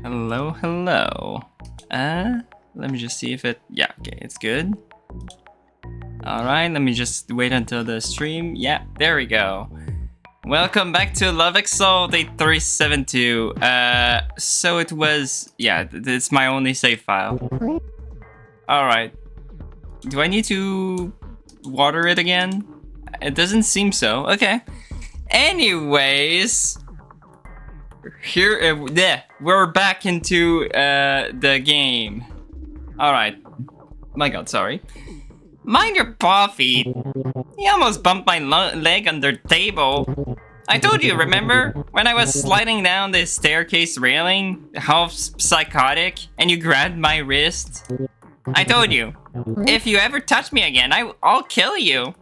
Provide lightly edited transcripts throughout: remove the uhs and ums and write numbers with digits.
Hello, hello. Let me just see if it... Yeah, okay, it's good. Alright, let me just wait until the stream. Yeah, there we go. Welcome back to Love Exalt 8372. So it was... Yeah, it's my only save file. Alright. Do I need to water it again? It doesn't seem so. Okay. Anyways... Here, we're back into the game. Alright. My god, sorry. Mind your paw feet. You almost bumped my leg under the table. I told you, remember? When I was sliding down the staircase railing, half psychotic, and you grabbed my wrist? I told you, if you ever touch me again, I'll kill you.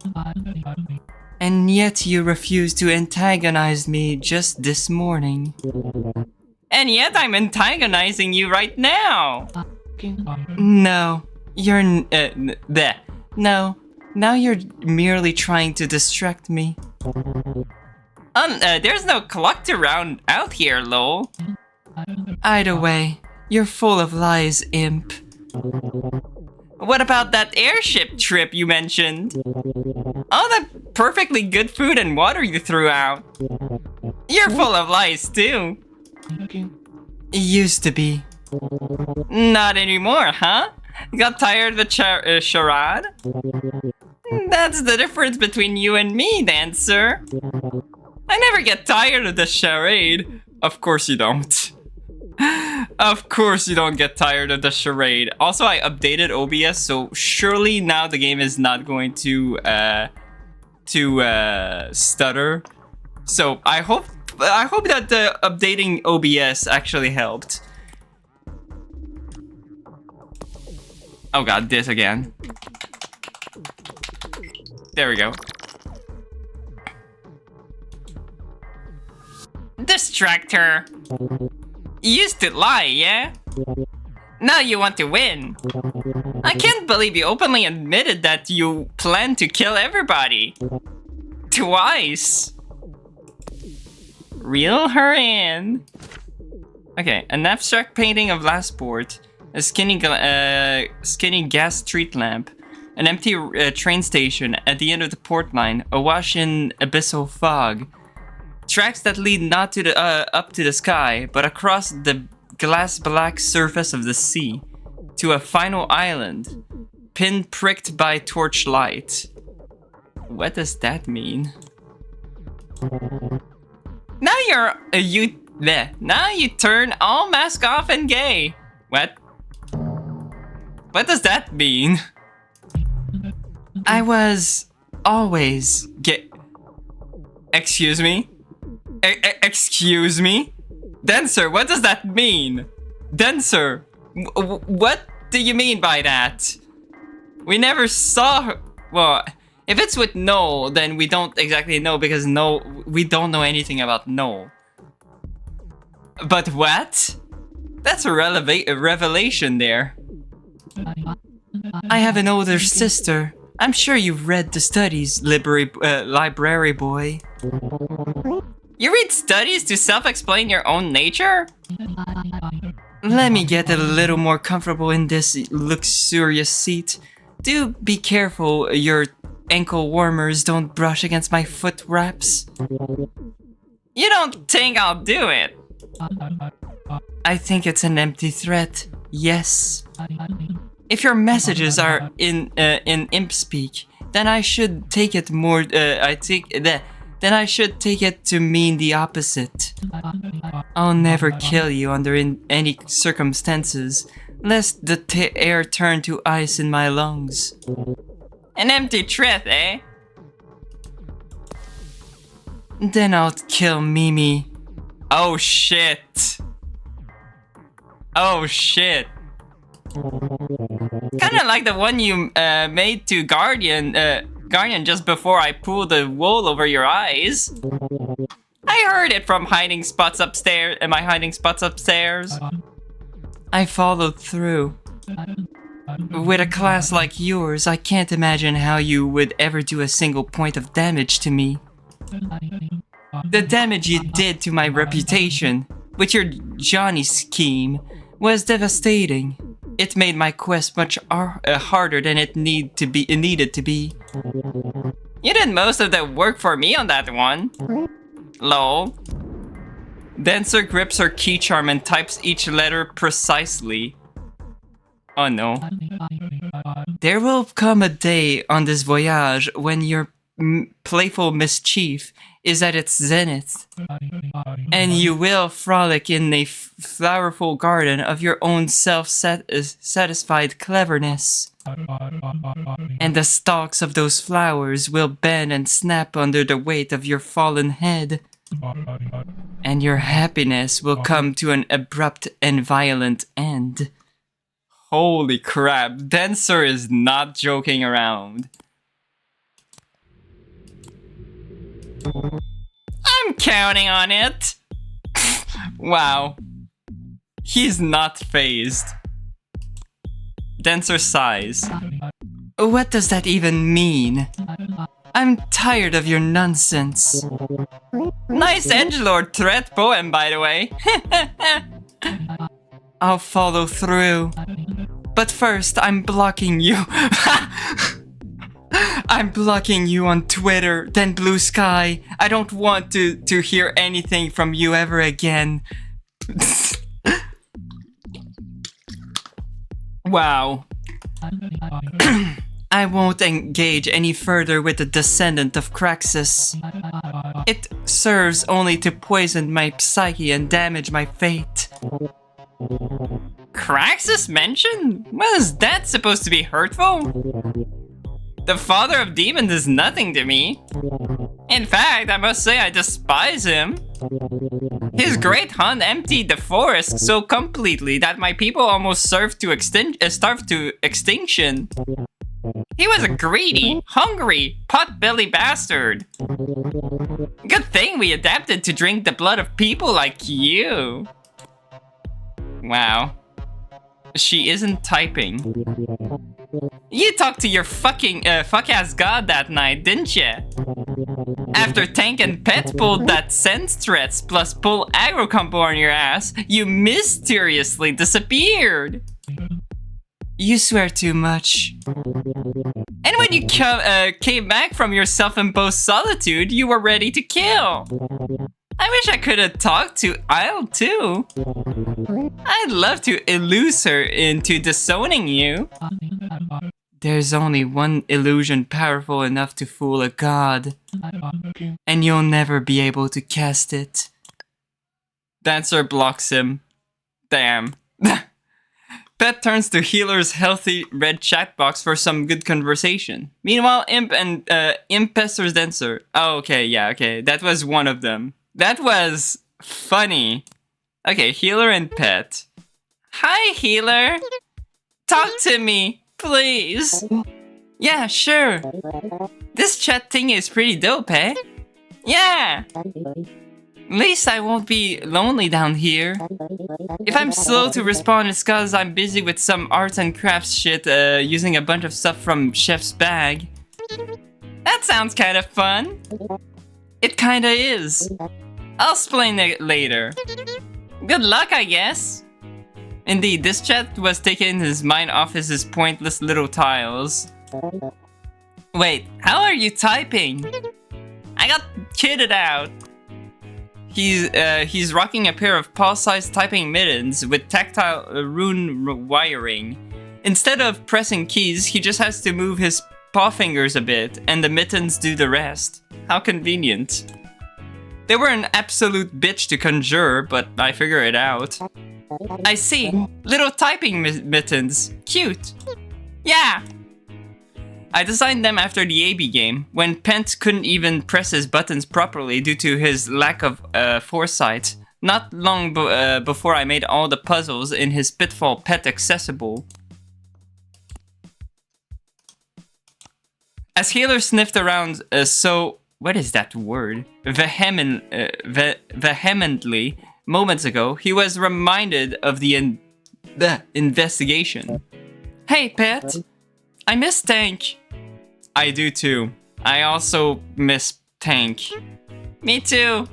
And yet you refused to antagonize me just this morning. And yet I'm antagonizing you right now! No, you're no, now you're merely trying to distract me. There's no clock around out here, lol. Either way, you're full of lies, imp. What about that airship trip you mentioned? All the perfectly good food and water you threw out. You're full of lies too. It used to be. Not anymore, huh? Got tired of the charade? That's the difference between you and me, dancer. I never get tired of the charade. Of course you don't. Of course you don't get tired of the charade. Also, I updated OBS, so surely now the game is not going to stutter. So I hope that the updating OBS actually helped. Oh god, this again. There we go. Distractor. You used to lie, yeah? Now you want to win. I can't believe you openly admitted that you plan to kill everybody. Twice. Reel her in. Okay, an abstract painting of Lastport, a skinny gas street lamp, an empty train station at the end of the port line, awash in abyssal fog. Tracks that lead not to the up to the sky, but across the glass black surface of the sea, to a final island, pin-pricked by torchlight. What does that mean? Now now you turn all mask off and gay. What? What does that mean? I was always gay. Excuse me? Excuse me? Dancer, what does that mean? Dancer, what do you mean by that? We never saw her. Well, if it's with Noel, then we don't exactly know because we don't know anything about Noel. But what? That's a revelation there. I have an older sister. I'm sure you've read the studies, library boy. You read studies to self-explain your own nature? Let me get a little more comfortable in this luxurious seat. Do be careful your ankle warmers don't brush against my foot wraps. You don't think I'll do it? I think it's an empty threat, yes. If your messages are in imp speak, then I should take it more, then I should take it to mean the opposite. I'll never kill you under any circumstances, lest the air turn to ice in my lungs. An empty threat, eh? Then I'll kill Mimi. Oh shit. Oh shit. Kinda like the one you made to Guardian just before I pulled the wool over your eyes. I heard it from hiding spots upstairs. My hiding spots upstairs. I followed through. With a class like yours, I can't imagine how you would ever do a single point of damage to me. The damage you did to my reputation, with your Johnny scheme was devastating. It made my quest much harder than it needed to be. You did most of the work for me on that one. Lol. Dancer grips her key charm and types each letter precisely. Oh no. There will come a day on this voyage when your playful mischief is at its zenith, and you will frolic in a flowerful garden of your own self-satisfied cleverness. And the stalks of those flowers will bend and snap under the weight of your fallen head. And your happiness will come to an abrupt and violent end. Holy crap, Dancer is not joking around. I'm counting on it. Wow. He's not fazed. Dancer sighs. What does that even mean? I'm tired of your nonsense. Nice edgelord threat poem, by the way. I'll follow through. But first, I'm blocking you. I'm blocking you on Twitter, then Blue Sky. I don't want to hear anything from you ever again. Wow. I won't engage any further with the descendant of Craxus. It serves only to poison my psyche and damage my fate. Craxus mentioned? Was that supposed to be hurtful? The father of demons is nothing to me. In fact, I must say I despise him. His great hunt emptied the forest so completely that my people almost starved to extinction. He was a greedy, hungry, pot-belly bastard. Good thing we adapted to drink the blood of people like you. Wow. She isn't typing. You talked to your fucking fuck-ass god that night, didn't ya? After Tank and Pet pulled that sense threats plus pull aggro combo on your ass, you mysteriously disappeared. You swear too much. And when you came back from your self-imposed solitude, you were ready to kill. I wish I could have talked to Isle too. I'd love to elude her into disowning you. There's only one illusion powerful enough to fool a god. And you'll never be able to cast it. Dancer blocks him. Damn. Pet turns to Healer's healthy red chat box for some good conversation. Meanwhile, Imp pesters Dancer. Oh, okay, yeah, okay. That was one of them. That was funny. Okay, Healer and Pet. Hi, Healer. Talk to me, please. Yeah, sure. This chat thing is pretty dope, eh? Yeah. At least I won't be lonely down here. If I'm slow to respond, it's cause I'm busy with some arts and crafts shit, using a bunch of stuff from Chef's bag. That sounds kind of fun. It kinda is. I'll explain it later. Good luck, I guess. Indeed, this chat was taking his mind off his pointless little tiles. Wait, how are you typing? I got kitted out. He's rocking a pair of paw-sized typing mittens with tactile rune wiring. Instead of pressing keys, he just has to move his paw fingers a bit, and the mittens do the rest. How convenient. They were an absolute bitch to conjure, but I figure it out. I see. Little typing mittens. Cute. Yeah. I designed them after the AB game, when Pent couldn't even press his buttons properly due to his lack of foresight. Not long before I made all the puzzles in his Pitfall Pet accessible. As Healer sniffed around what is that word? Vehemently moments ago, he was reminded of the investigation. Hey, Pet. I miss Tank. I do too. I also miss Tank. Me too.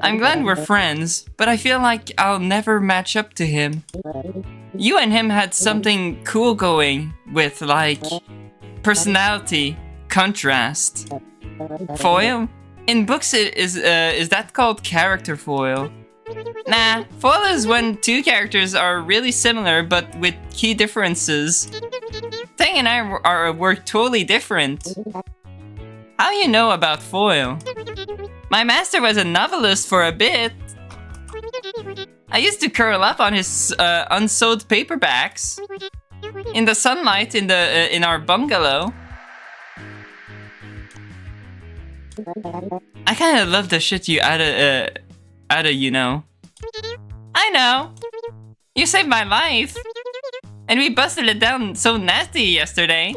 I'm glad we're friends, but I feel like I'll never match up to him. You and him had something cool going with, like, personality, contrast. Foil? In books, is that called character foil? Nah, foil is when two characters are really similar but with key differences. Tang and I were totally different. How you know about foil? My master was a novelist for a bit. I used to curl up on his unsold paperbacks in the sunlight in our bungalow. I kind of love the shit you outta, you know. I know. You saved my life. And we busted it down so nasty yesterday.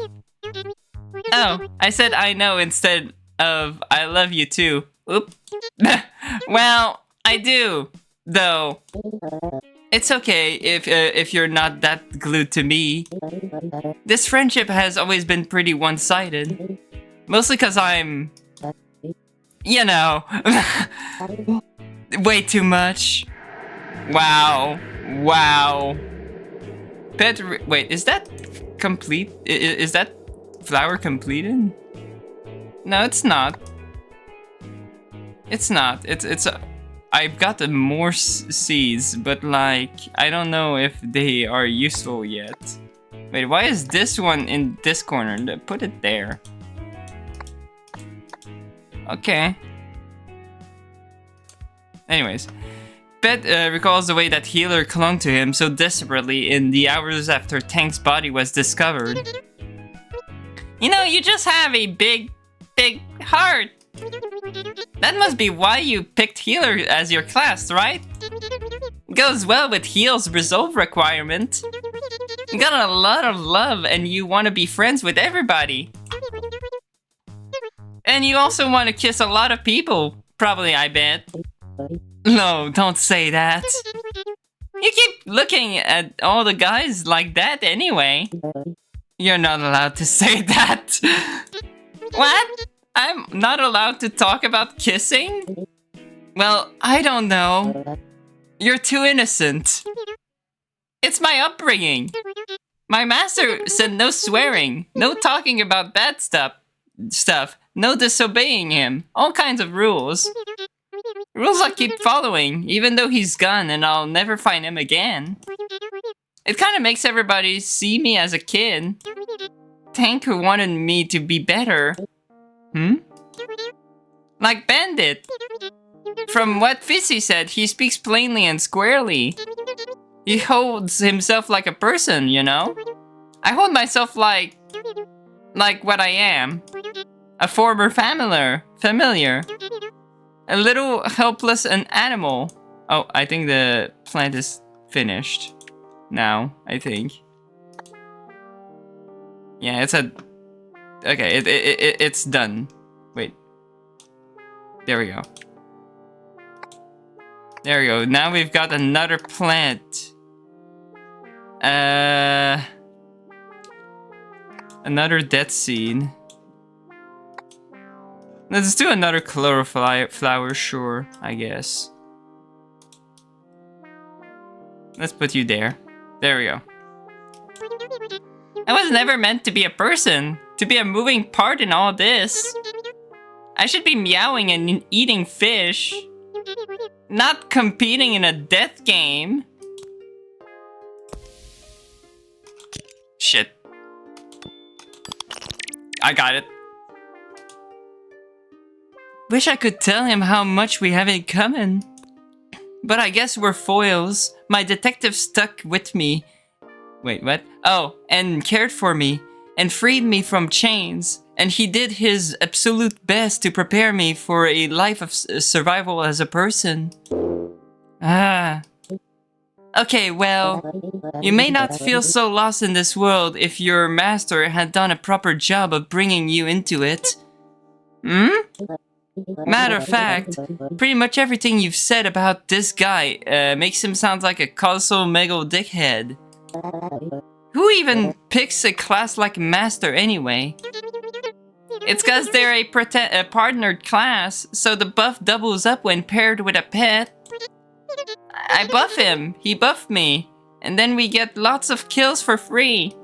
Oh, I said I know instead of I love you too. Oop. Well, I do, though. It's okay if you're not that glued to me. This friendship has always been pretty one-sided. Mostly because I'm... You know... way too much. Wow. Wow. Wait, is that complete? Is that flower completed? No, it's not. It's not. It's I've got more seeds, but like, I don't know if they are useful yet. Wait, why is this one in this corner? Put it there. Okay. Anyways, Bet recalls the way that healer clung to him so desperately in the hours after Tank's body was discovered. You know, you just have a big heart. That must be why you picked healer as your class, right? Goes well with heal's resolve requirement. You got a lot of love and you want to be friends with everybody. And you also want to kiss a lot of people, probably, I bet. No, don't say that. You keep looking at all the guys like that anyway. You're not allowed to say that. What? I'm not allowed to talk about kissing? Well, I don't know. You're too innocent. It's my upbringing. My master said no swearing, no talking about bad stuff, no disobeying him, all kinds of rules. Rules I keep following, even though he's gone and I'll never find him again. It kind of makes everybody see me as a kid. Tank who wanted me to be better. Like Bandit. From what Fizzy said, he speaks plainly and squarely. He holds himself like a person, you know? I hold myself like what I am. A former familiar. A little helpless an animal. Oh, I think the plant is finished. Now, I think. Yeah, it's a... Okay, it's done. Wait. There we go. There we go. Now we've got another plant. Another dead seed. Let's do another chlorophyll sure, I guess. Let's put you there. There we go. I was never meant to be a person, to be a moving part in all this. I should be meowing and eating fish, not competing in a death game. Shit. I got it. Wish I could tell him how much we have in common. But I guess we're foils. My detective stuck with me. Wait, what? Oh, and cared for me. And freed me from chains. And he did his absolute best to prepare me for a life of survival as a person. Ah. Okay, well, you may not feel so lost in this world if your master had done a proper job of bringing you into it. Matter of fact, pretty much everything you've said about this guy makes him sound like a colossal mega dickhead. Who even picks a class like master anyway? It's cause they're a partnered class, so the buff doubles up when paired with a pet. I buff him, he buffed me, and then we get lots of kills for free.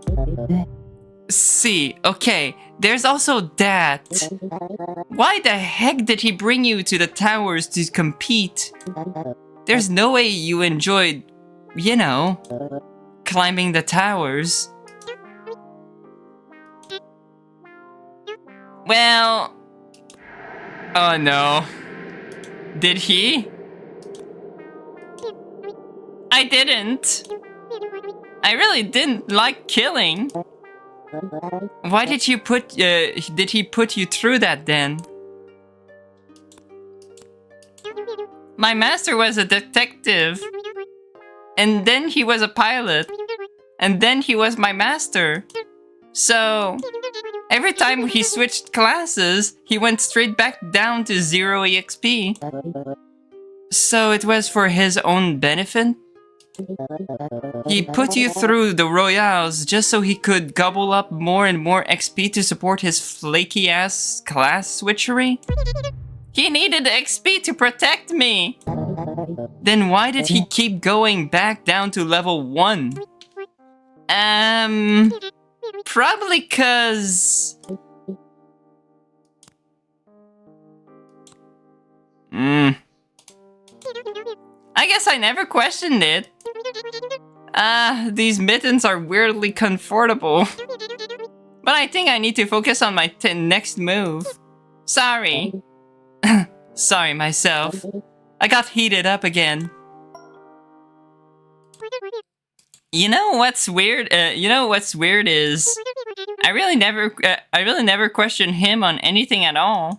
See, okay, there's also that. Why the heck did he bring you to the towers to compete? There's no way you enjoyed, you know, climbing the towers. Well... Oh no. Did he? I didn't. I really didn't like killing. Why did he put you through that then? My master was a detective. And then he was a pilot. And then he was my master. So, every time he switched classes, he went straight back down to 0 EXP. So it was for his own benefit? He put you through the Royales just so he could gobble up more and more XP to support his flaky ass class switchery? He needed XP to protect me! Then why did he keep going back down to level 1? Probably cause... I guess I never questioned it. These mittens are weirdly comfortable. But I think I need to focus on my next move. Sorry. Sorry myself. I got heated up again. You know what's weird? Is I really never questioned him on anything at all.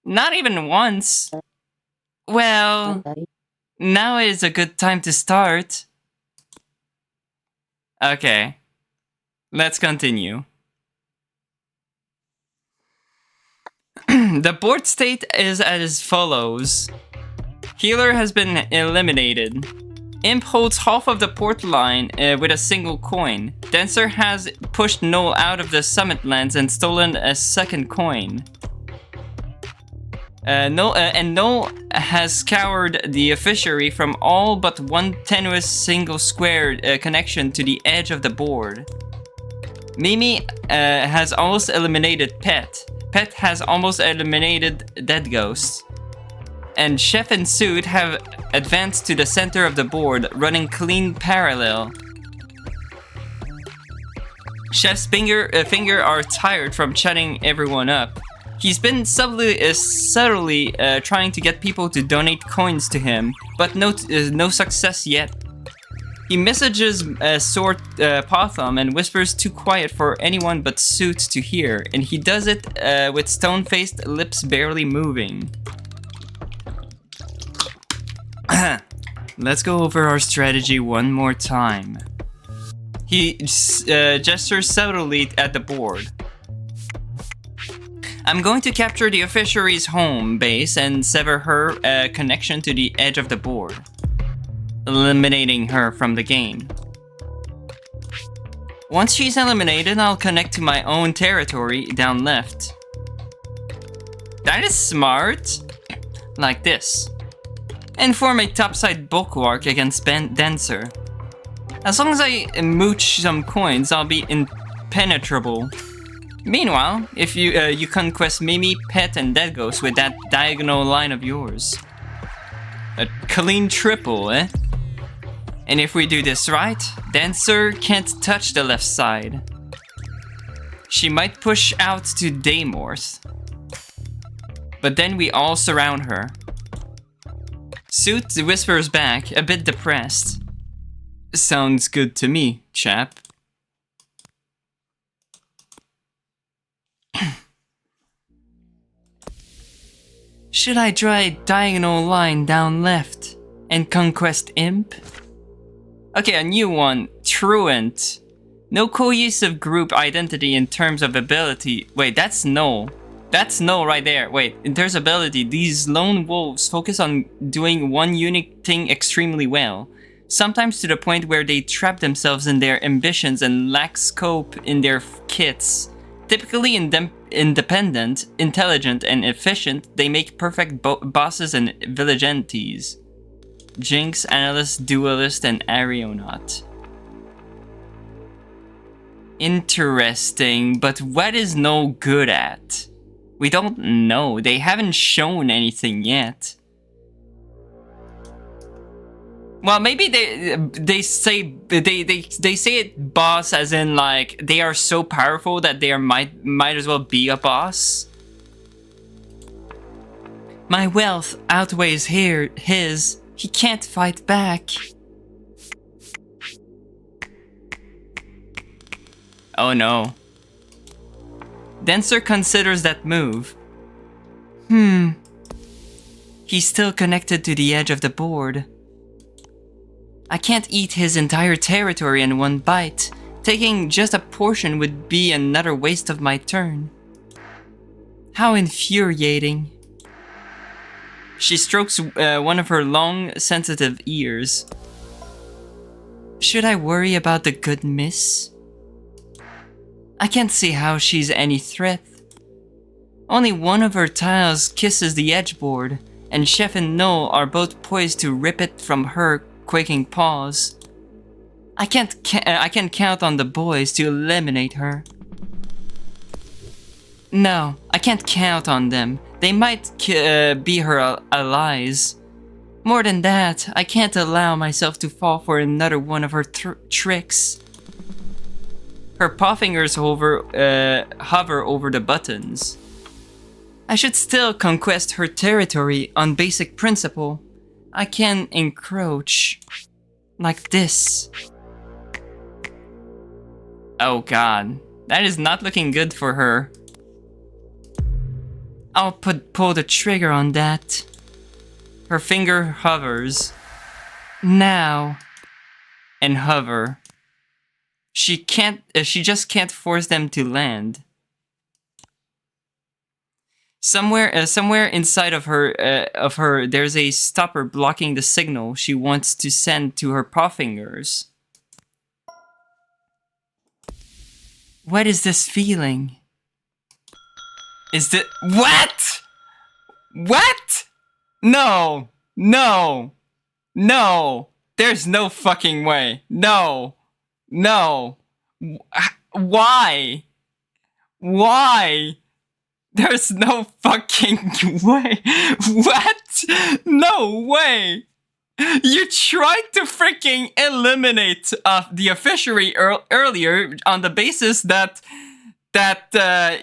Not even once. Well, now is a good time to start. Okay, let's continue. The board state is as follows. Healer has been eliminated. Imp holds half of the port line with a single coin. Dancer has pushed Null out of the summit lands and stolen a second coin. Null has scoured the fishery from all but one tenuous single square connection to the edge of the board. Mimi has almost eliminated Pet. Pet has almost eliminated Dead Ghost. And Chef and Suit have advanced to the center of the board, running clean parallel. Chef's finger are tired from chatting everyone up. He's been subtly trying to get people to donate coins to him, but no success yet. He messages Sword Pothom and whispers too quiet for anyone but Suit to hear, and he does it with stone-faced lips barely moving. Let's go over our strategy one more time. He gestures subtly at the board. I'm going to capture the fishery's home base and sever her connection to the edge of the board, eliminating her from the game. Once she's eliminated, I'll connect to my own territory down left. That is smart. Like this. And form a topside bulwark against Dancer. As long as I mooch some coins, I'll be impenetrable. Meanwhile, if you conquest Mimi, Pet, and Dead Ghost with that diagonal line of yours. A clean triple, eh? And if we do this right, Dancer can't touch the left side. She might push out to Daymorth. But then we all surround her. Suit whispers back, a bit depressed. Sounds good to me, chap. Should I draw a diagonal line down left and conquest Imp? Okay, a new one, Truant. No cohesive group identity in terms of ability. Wait, that's Null. That's Null right there. Wait, in terms of ability, these lone wolves focus on doing one unique thing extremely well. Sometimes to the point where they trap themselves in their ambitions and lack scope in their kits. Typically independent, intelligent, and efficient, they make perfect bosses and vigilantes. Jinx, Analyst, Duelist, and Aeronaut. Interesting, but what is no good at? We don't know. They haven't shown anything yet. Well, maybe they say it boss as in like they are so powerful that they are might as well be a boss. My wealth outweighs his. He can't fight back. Oh no. Dancer considers that move. He's still connected to the edge of the board. I can't eat his entire territory in one bite. Taking just a portion would be another waste of my turn. How infuriating. She strokes one of her long, sensitive ears. Should I worry about the good miss? I can't see how she's any threat. Only one of her tiles kisses the edgeboard, and Chef and No are both poised to rip it from her quaking paws. I can count on the boys to eliminate her. No, I can't count on them. They might be her allies. More than that, I can't allow myself to fall for another one of her tricks. Her paw fingers hover over the buttons. I should still conquest her territory on basic principle. I can encroach. Like this. Oh god. That is not looking good for her. I'll pull the trigger on that. Her finger hovers. Now. And hover. She just can't force them to land. Somewhere inside of her, there's a stopper blocking the signal she wants to send to her paw fingers. What is this feeling? Is it what? What? No, no, no. There's no fucking way. No, no. Why? Why? There's no fucking way. What? No way. You tried to freaking eliminate the fishery earlier on the basis that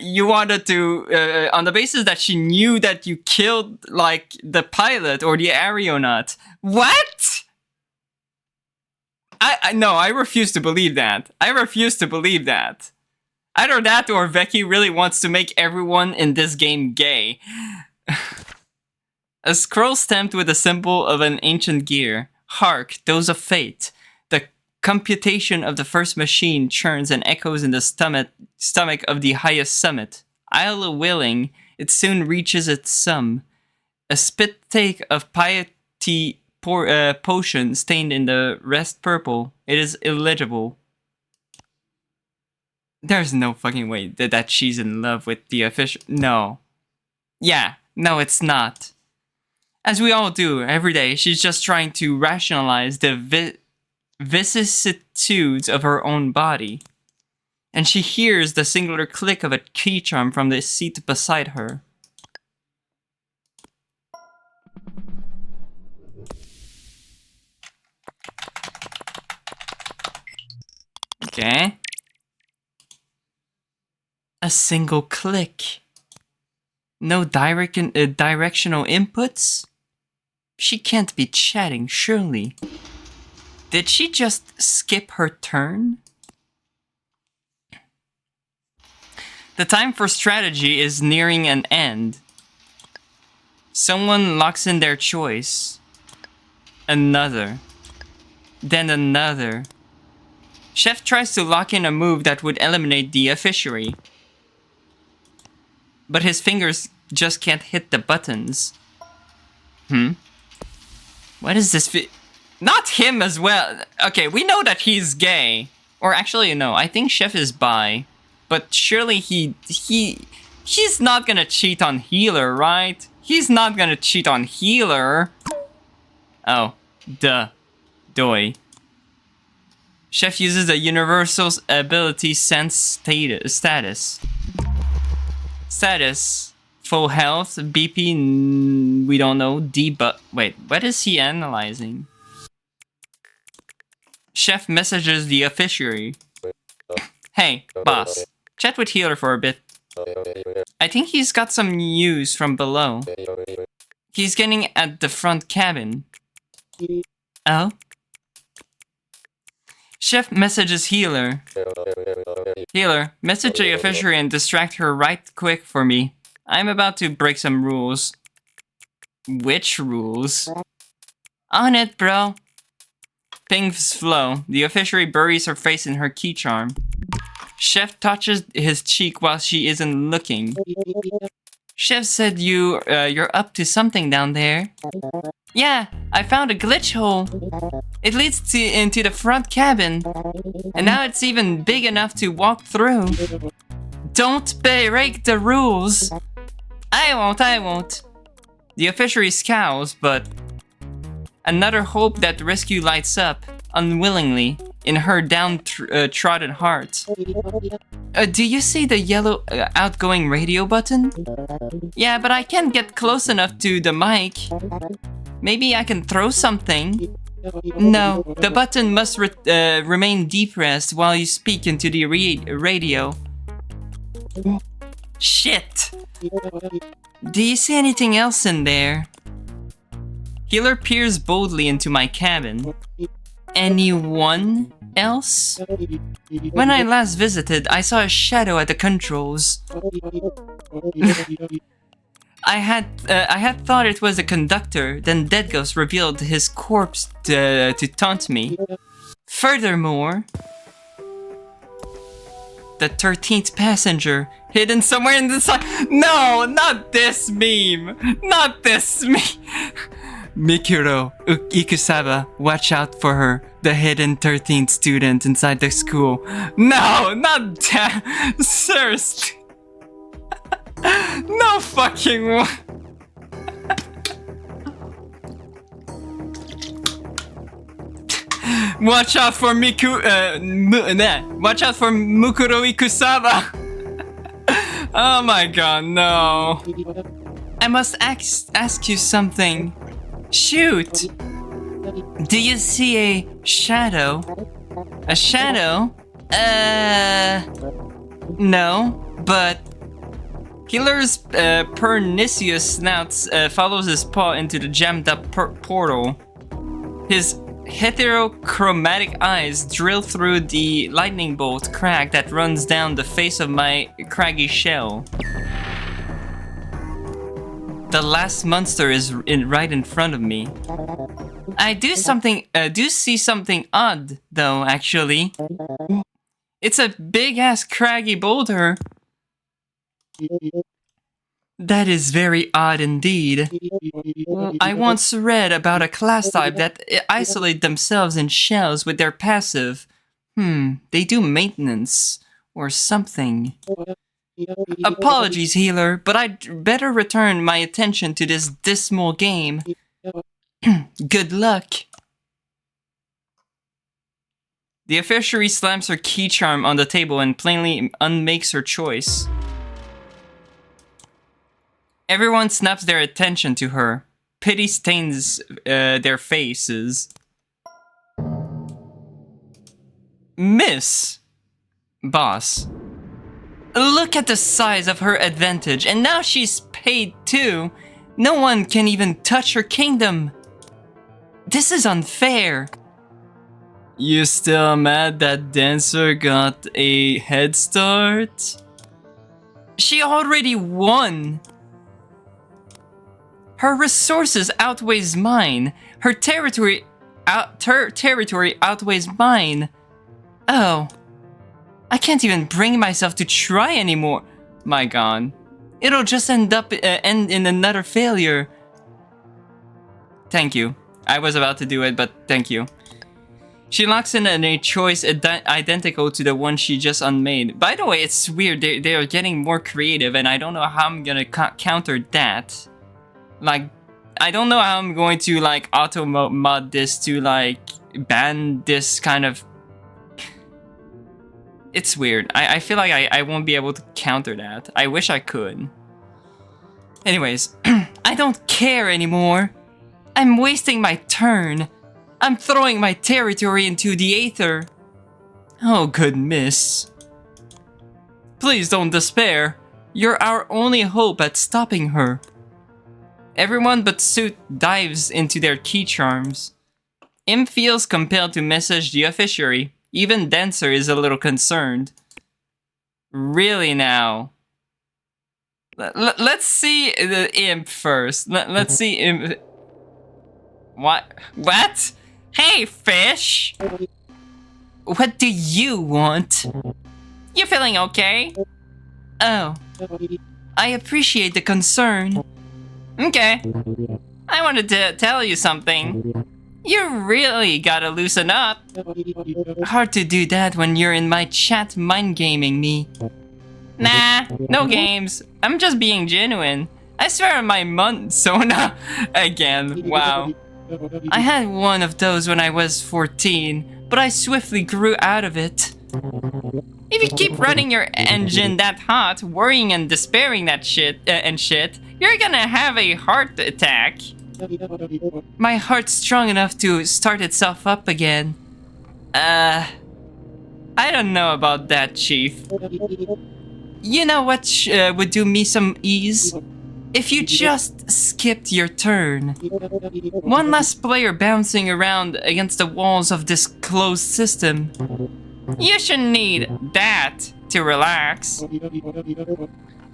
you wanted to on the basis that she knew that you killed like the pilot or the aeronaut. What? I refuse to believe that. I refuse to believe that. Either that or Veki really wants to make everyone in this game gay. A scroll stamped with a symbol of an ancient gear. Hark, those of fate. The computation of the first machine churns and echoes in the stomach of the highest summit. Isle willing, it soon reaches its sum. A spit take of piety potion stained in the rest purple. It is illegible. There's no fucking way that she's in love with the official. No. Yeah, no, it's not. As we all do every day, she's just trying to rationalize the vicissitudes of her own body. And she hears the singular click of a key charm from the seat beside her. Okay. A single click. No directional inputs? She can't be chatting, surely. Did she just skip her turn? The time for strategy is nearing an end. Someone locks in their choice. Another. Then another. Chef tries to lock in a move that would eliminate the fishery. But his fingers just can't hit the buttons. What is this not him as well. Okay, we know that he's gay. Or actually, no, I think Chef is bi. But surely he He's not gonna cheat on Healer, right? He's not gonna cheat on Healer. Oh, duh. Doi. Chef uses the universal ability sense status. Status. Full health. BP, we don't know. Debug. Wait, what is he analyzing? Chef messages the officiary. Hey, boss. Chat with Healer for a bit. I think he's got some news from below. He's getting at the front cabin. Oh? Chef messages Healer. Healer, message the officiary and distract her right quick for me. I'm about to break some rules. Which rules? On it, bro. Pings flow. The officiary buries her face in her key charm. Chef touches his cheek while she isn't looking. Chef said you're up to something down there. Yeah, I found a glitch hole. It leads into the front cabin. And now it's even big enough to walk through. Don't break the rules. I won't. The officiary scowls, but another hope that the rescue lights up, unwillingly, in her downtrodden heart. Do you see the yellow outgoing radio button? Yeah, but I can't get close enough to the mic. Maybe I can throw something. No, the button must remain depressed while you speak into the radio. Shit! Do you see anything else in there? Healer peers boldly into my cabin. Anyone else? When I last visited, I saw a shadow at the controls. I had thought it was a conductor, then Dead Ghost revealed his corpse to taunt me. Furthermore, the 13th passenger, hidden somewhere in the side. No, not this meme! Not this meme! Mikuro Ikusaba, watch out for her, the hidden 13th student inside the school. No, not that! Seriously! No fucking way! Watch out for watch out for Mukuro Ikusaba! Oh my god, no. I must ask you something. Shoot! Do you see a shadow? A shadow? No, but Healer's pernicious snout follows his paw into the jammed up portal. His heterochromatic eyes drill through the lightning bolt crack that runs down the face of my craggy shell. The last monster is right in front of me. I do see something odd, though, actually. It's a big-ass craggy boulder. That is very odd indeed. I once read about a class type that isolate themselves in shells with their passive. They do maintenance or something. Apologies, Healer, but I'd better return my attention to this dismal game. Good luck. The officiary slams her key charm on the table and plainly unmakes her choice. Everyone snaps their attention to her. Pity stains their faces. Miss! Boss. Look at the size of her advantage, and now she's paid too. No one can even touch her kingdom. This is unfair. You still mad that Dancer got a head start? She already won. Her resources outweighs mine. Her territory outweighs mine. Oh. I can't even bring myself to try anymore. My god. It'll just end in another failure. Thank you. I was about to do it, but thank you. She locks in a choice identical to the one she just unmade. By the way, it's weird. They are getting more creative, and I don't know how I'm gonna counter that. Like, I don't know how I'm going to like auto mod this to like ban this kind of. It's weird. I feel like I won't be able to counter that. I wish I could. Anyways, I don't care anymore. I'm wasting my turn. I'm throwing my territory into the aether. Oh, good miss. Please don't despair. You're our only hope at stopping her. Everyone but Suit dives into their key charms. Im feels compelled to message the officiary. Even Dancer is a little concerned. Really now? Let's see the Imp first. Let's see Imp. What? What? Hey, fish! What do you want? You feeling okay? Oh. I appreciate the concern. Okay. I wanted to tell you something. You really gotta loosen up. Hard to do that when you're in my chat mind gaming me. Nah, no games. I'm just being genuine. I swear on my Sona again. Wow. I had one of those when I was 14, but I swiftly grew out of it. If you keep running your engine that hot, worrying and despairing that shit, you're gonna have a heart attack. My heart's strong enough to start itself up again. I don't know about that, Chief. You know what would do me some ease? If you just skipped your turn. One less player bouncing around against the walls of this closed system. You shouldn't need that to relax.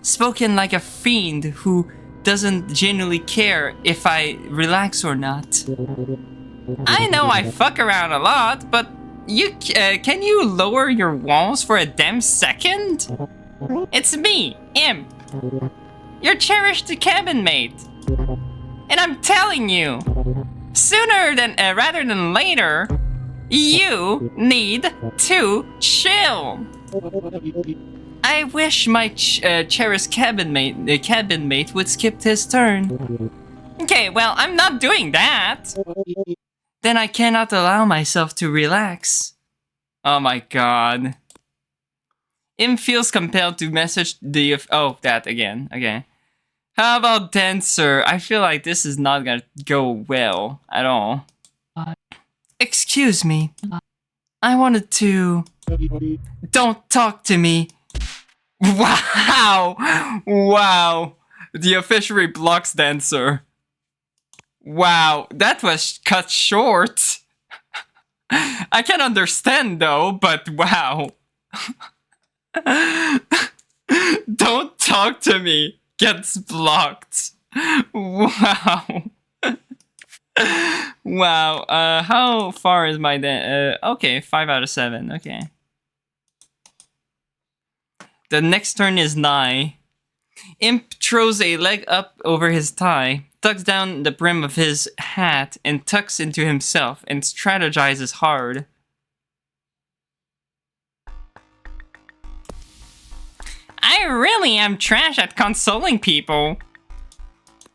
Spoken like a fiend who doesn't genuinely care if I relax or not. I know I fuck around a lot, but can you lower your walls for a damn second? It's me, Imp. Your cherished cabin mate. And I'm telling you, sooner than rather than later, you need to chill. I wish my cherished cabin mate would skip his turn. Okay, well, I'm not doing that. Then I cannot allow myself to relax. Oh my god. Im feels compelled to message the... Oh, that again. Okay. How about Dancer? I feel like this is not gonna go well at all. Excuse me. I wanted to... Don't talk to me. Wow! Wow. The officiary blocks Dancer. Wow, that was cut short. I can understand though, but wow. Don't talk to me. Gets blocked. Wow. Wow. How far is my okay, 5 out of 7. Okay. The next turn is Nye. Imp throws a leg up over his thigh, tucks down the brim of his hat, and tucks into himself and strategizes hard. I really am trash at consoling people.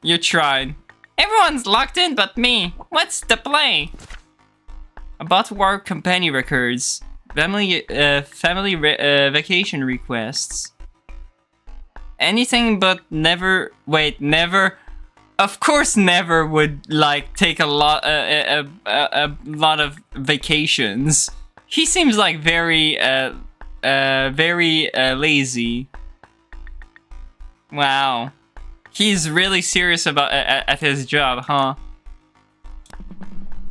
You tried. Everyone's locked in but me. What's the play? About War Company records. Family vacation requests. Anything but never. Wait, never. Of course, never would like take a lot of vacations. He seems like very lazy. Wow, he's really serious about at his job, huh?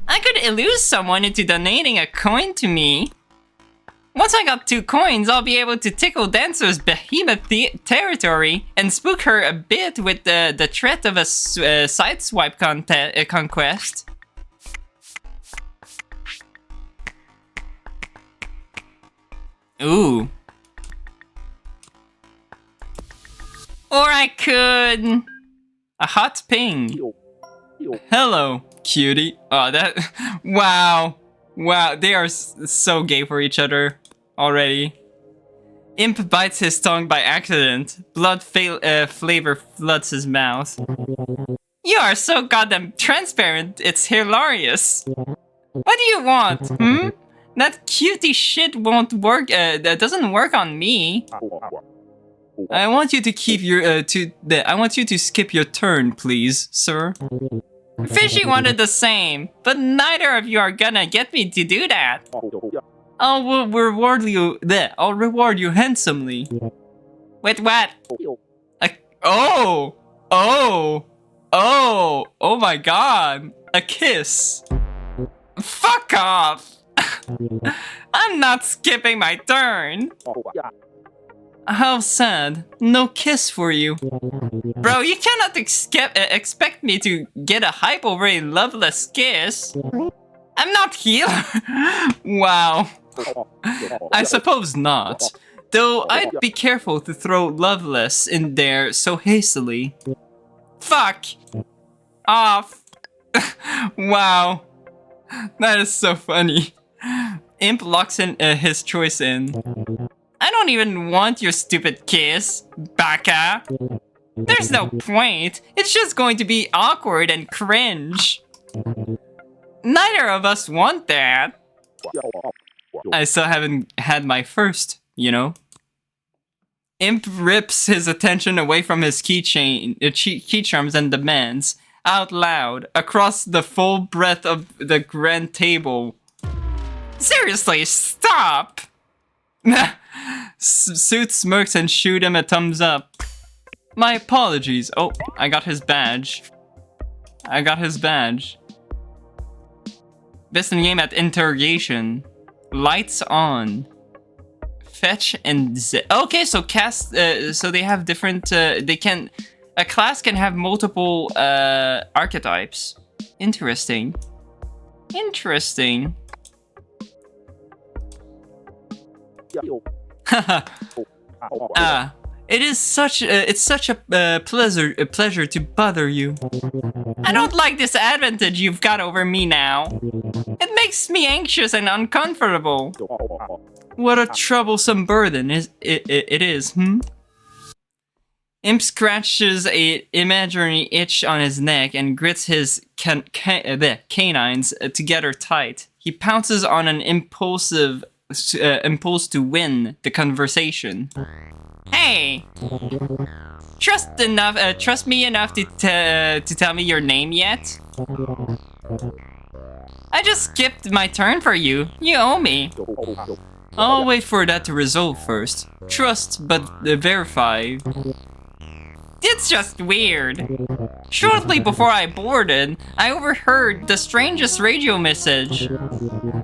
I could illude someone into donating a coin to me. Once I got 2 coins, I'll be able to tickle Dancer's behemoth territory and spook her a bit with the threat of a sideswipe conquest. Ooh. Or I could... A hot ping. Hello, cutie. Oh, that... Wow. Wow, they are so gay for each other already. Imp bites his tongue by accident. Blood flavor floods his mouth. You are so goddamn transparent, it's hilarious. What do you want, hmm? That cutie shit won't work, that doesn't work on me. I want you to keep your, I want you to skip your turn, please, sir. Fishy wanted the same, but neither of you are gonna get me to do that. I'll reward you handsomely. With what? Oh my god. A kiss. Fuck off. I'm not skipping my turn. How sad. No kiss for you. Bro, you cannot expect me to get a hype over a loveless kiss. I'm not healer. Wow. I suppose not. Though I'd be careful to throw loveless in there so hastily. Fuck off. Wow. That is so funny. Imp locks in his choice in. I don't even want your stupid kiss, baka. There's no point. It's just going to be awkward and cringe. Neither of us want that. I still haven't had my first, you know. Imp rips his attention away from his key charms and demands, out loud, across the full breadth of the grand table. Seriously, stop! Suit smirks and shoot him a thumbs up. My apologies. Oh, I got his badge. Best in game at interrogation. Lights on. Fetch and okay, so cast. So they have different. They can. A class can have multiple archetypes. Interesting. It's such a pleasure to bother you. I don't like this advantage you've got over me now. It makes me anxious and uncomfortable. What a troublesome burden it is, hmm? Imp scratches a imaginary itch on his neck and grits his canines together tight. He pounces on an impulse to win the conversation. Hey! Trust me enough to tell me your name yet? I just skipped my turn for you. You owe me. I'll wait for that to resolve first. Trust, but verify. It's just weird. Shortly before I boarded, I overheard the strangest radio message.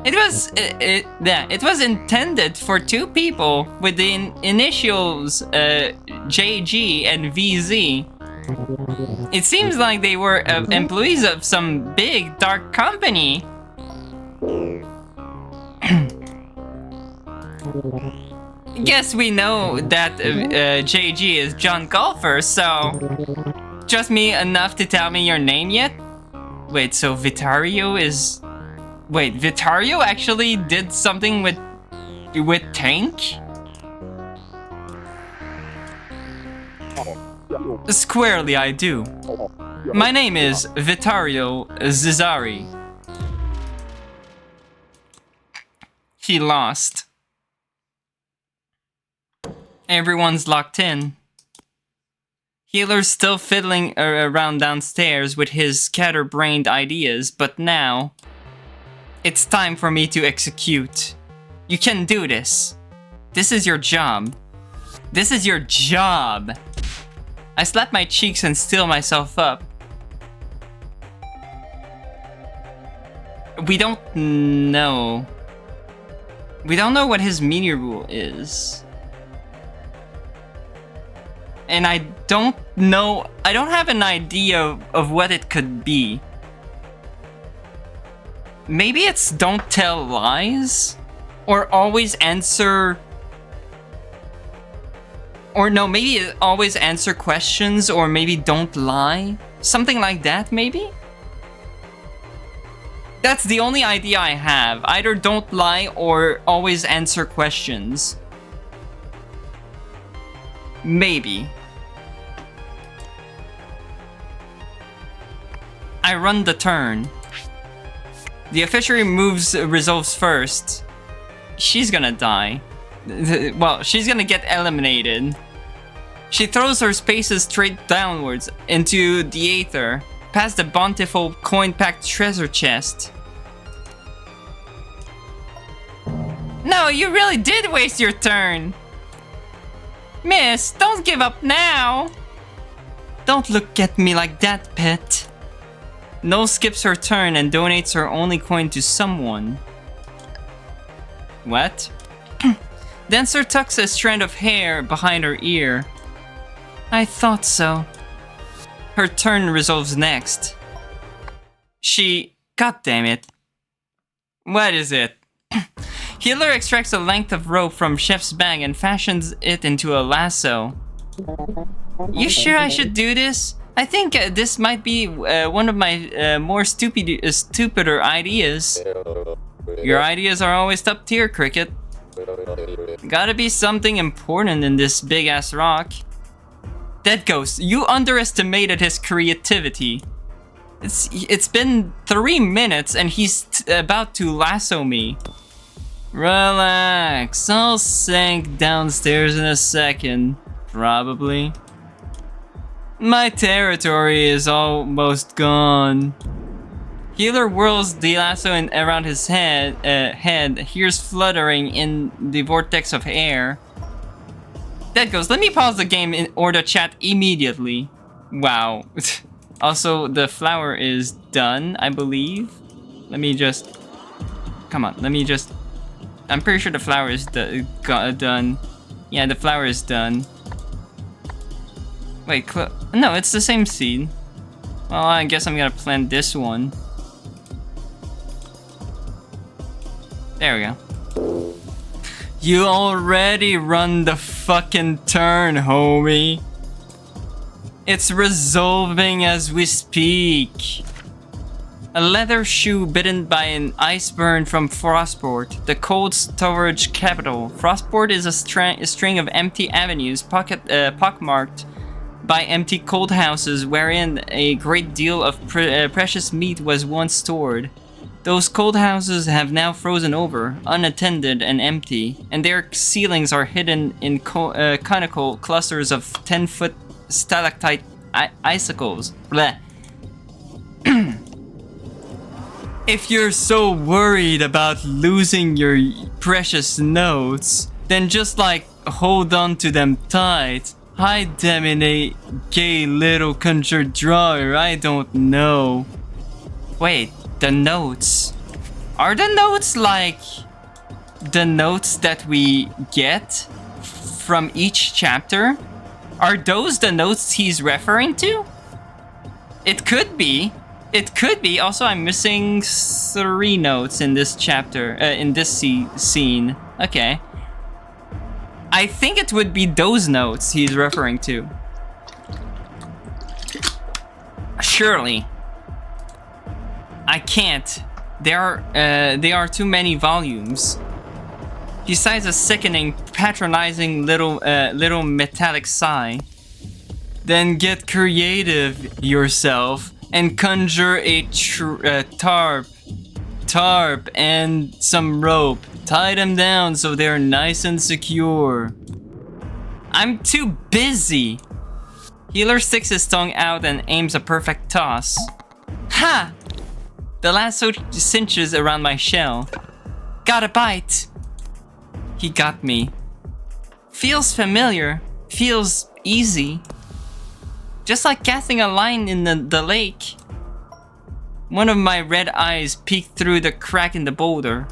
It was intended for two people with the initials JG and VZ. It seems like they were employees of some big dark company. Guess we know that JG is John Golfer, so... Trust me enough to tell me your name yet? Wait, so Vitario is... Wait, Vitario actually did something with Tank? Squarely I do. My name is Vitario Zizari. He lost. Everyone's locked in. Healer's still fiddling around downstairs with his scatterbrained ideas, but now... It's time for me to execute. You can do this. This is your job. This is your job. I slap my cheeks and steel myself up. We don't know. We don't know what his media rule is. And I don't know, I don't have an idea of what it could be. Maybe it's don't tell lies? Or always answer... Or no, maybe always answer questions, or maybe don't lie? Something like that, maybe? That's the only idea I have. Either don't lie or always answer questions. Maybe. I run the turn. The officiary resolves first. She's gonna die. Well, she's gonna get eliminated. She throws her spaces straight downwards into the aether, past the bountiful coin-packed treasure chest. No, you really did waste your turn. Miss, don't give up now. Don't look at me like that, pet. No skips her turn and donates her only coin to someone. What? Dancer tucks a strand of hair behind her ear. I thought so. Her turn resolves next. God damn it. What is it? Healer extracts a length of rope from Chef's bag and fashions it into a lasso. You sure I should do this? I think this might be one of my more stupider ideas. Your ideas are always top tier, Cricket. Gotta be something important in this big-ass rock. Dead Ghost, you underestimated his creativity. It's been 3 minutes and he's about to lasso me. Relax, I'll sink downstairs in a second, probably. My territory is almost gone. Healer whirls the lasso around his head, hears fluttering in the vortex of air. That goes, let me pause the game or the chat immediately. Wow. Also, the flower is done, I believe. Let me just... Come on, let me just... I'm pretty sure the flower is done. Yeah, the flower is done. Wait, no, it's the same seed. Well, I guess I'm gonna plant this one. There we go. You already run the fucking turn, homie. It's resolving as we speak. A leather shoe bitten by an ice burn from Frostport, the cold storage capital. Frostport is a string of empty avenues pockmarked by empty cold houses wherein a great deal of precious meat was once stored. Those cold houses have now frozen over, unattended and empty, and their ceilings are hidden in conical clusters of 10-foot stalactite icicles. Bleh. If you're so worried about losing your precious notes, then just hold on to them tight. Hide them in a gay little conjured drawer, I don't know. Wait, the notes. Are the notes like the notes that we get from each chapter? Are those the notes he's referring to? It could be. It could be. Also, I'm missing 3 notes in this chapter, in this scene. Okay. I think it would be those notes he's referring to. Surely. I can't. There are too many volumes. He sighs a sickening, patronizing little metallic sigh. Then get creative yourself and conjure a tarp and some rope. Tie them down so they're nice and secure. I'm too busy. Healer sticks his tongue out and aims a perfect toss. Ha! The lasso cinches around my shell. Got a bite. He got me. Feels familiar. Feels easy. Just like casting a line in the lake. One of my red eyes peeked through the crack in the boulder.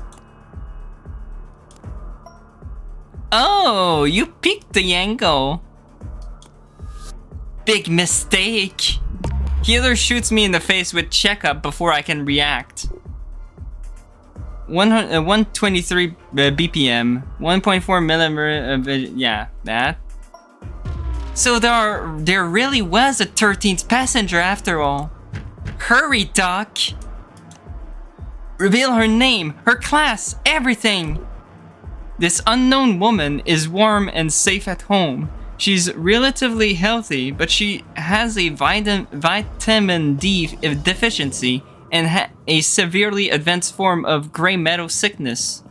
Oh, you peeked the angle. Big mistake. Healer shoots me in the face with checkup before I can react. 123 BPM, 1.4 millimeter. Yeah, that. So there really was a 13th passenger after all. Hurry, Doc. Reveal her name, her class, everything! This unknown woman is warm and safe at home. She's relatively healthy, but she has a vitamin D deficiency and a severely advanced form of gray metal sickness.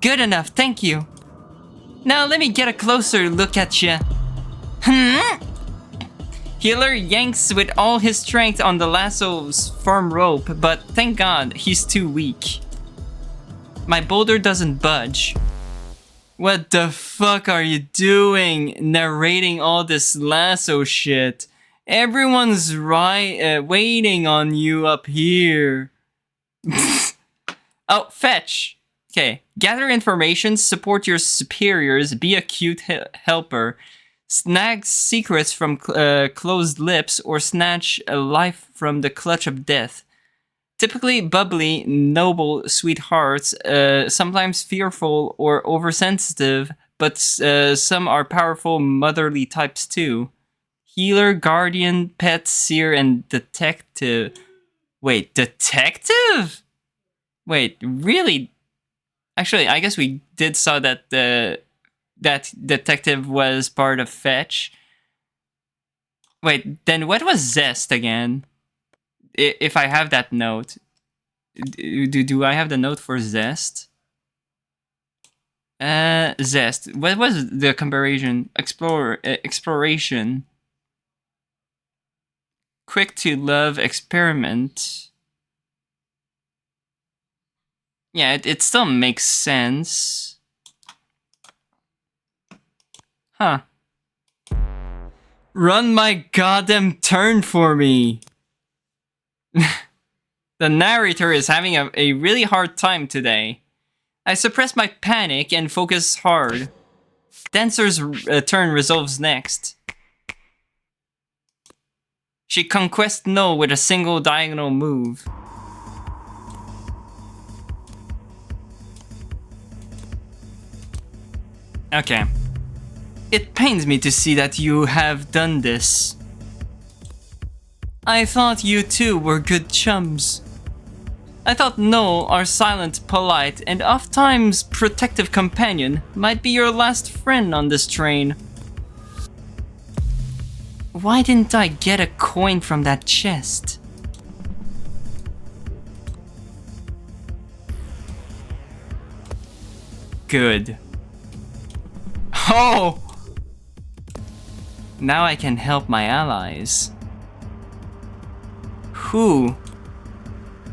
Good enough, thank you. Now let me get a closer look at you. Healer yanks with all his strength on the lasso's firm rope, but thank God he's too weak. My boulder doesn't budge. What the fuck are you doing, narrating all this lasso shit? Everyone's waiting on you up here. Oh, fetch. Okay, gather information, support your superiors, be a cute helper, snag secrets from closed lips, or snatch a life from the clutch of death. Typically bubbly, noble sweethearts, sometimes fearful or oversensitive, but some are powerful motherly types too. Healer, guardian, pet, seer, and detective. Wait, detective? Wait, really? Actually, I guess we did saw that that detective was part of Fetch. Wait, then what was Zest again? If I have that note, do I have the note for Zest? Zest. What was the comparison? Exploration. Quick to love, experiment. Yeah, it still makes sense. Huh. Run my goddamn turn for me. The narrator is having a really hard time today. I suppress my panic and focus hard. Dancer's turn resolves next. She conquests No with a single diagonal move. Okay. It pains me to see that you have done this. I thought you two were good chums. I thought No, our silent, polite, and oft-times protective companion, might be your last friend on this train. Why didn't I get a coin from that chest? Good. Oh! Now I can help my allies. Who?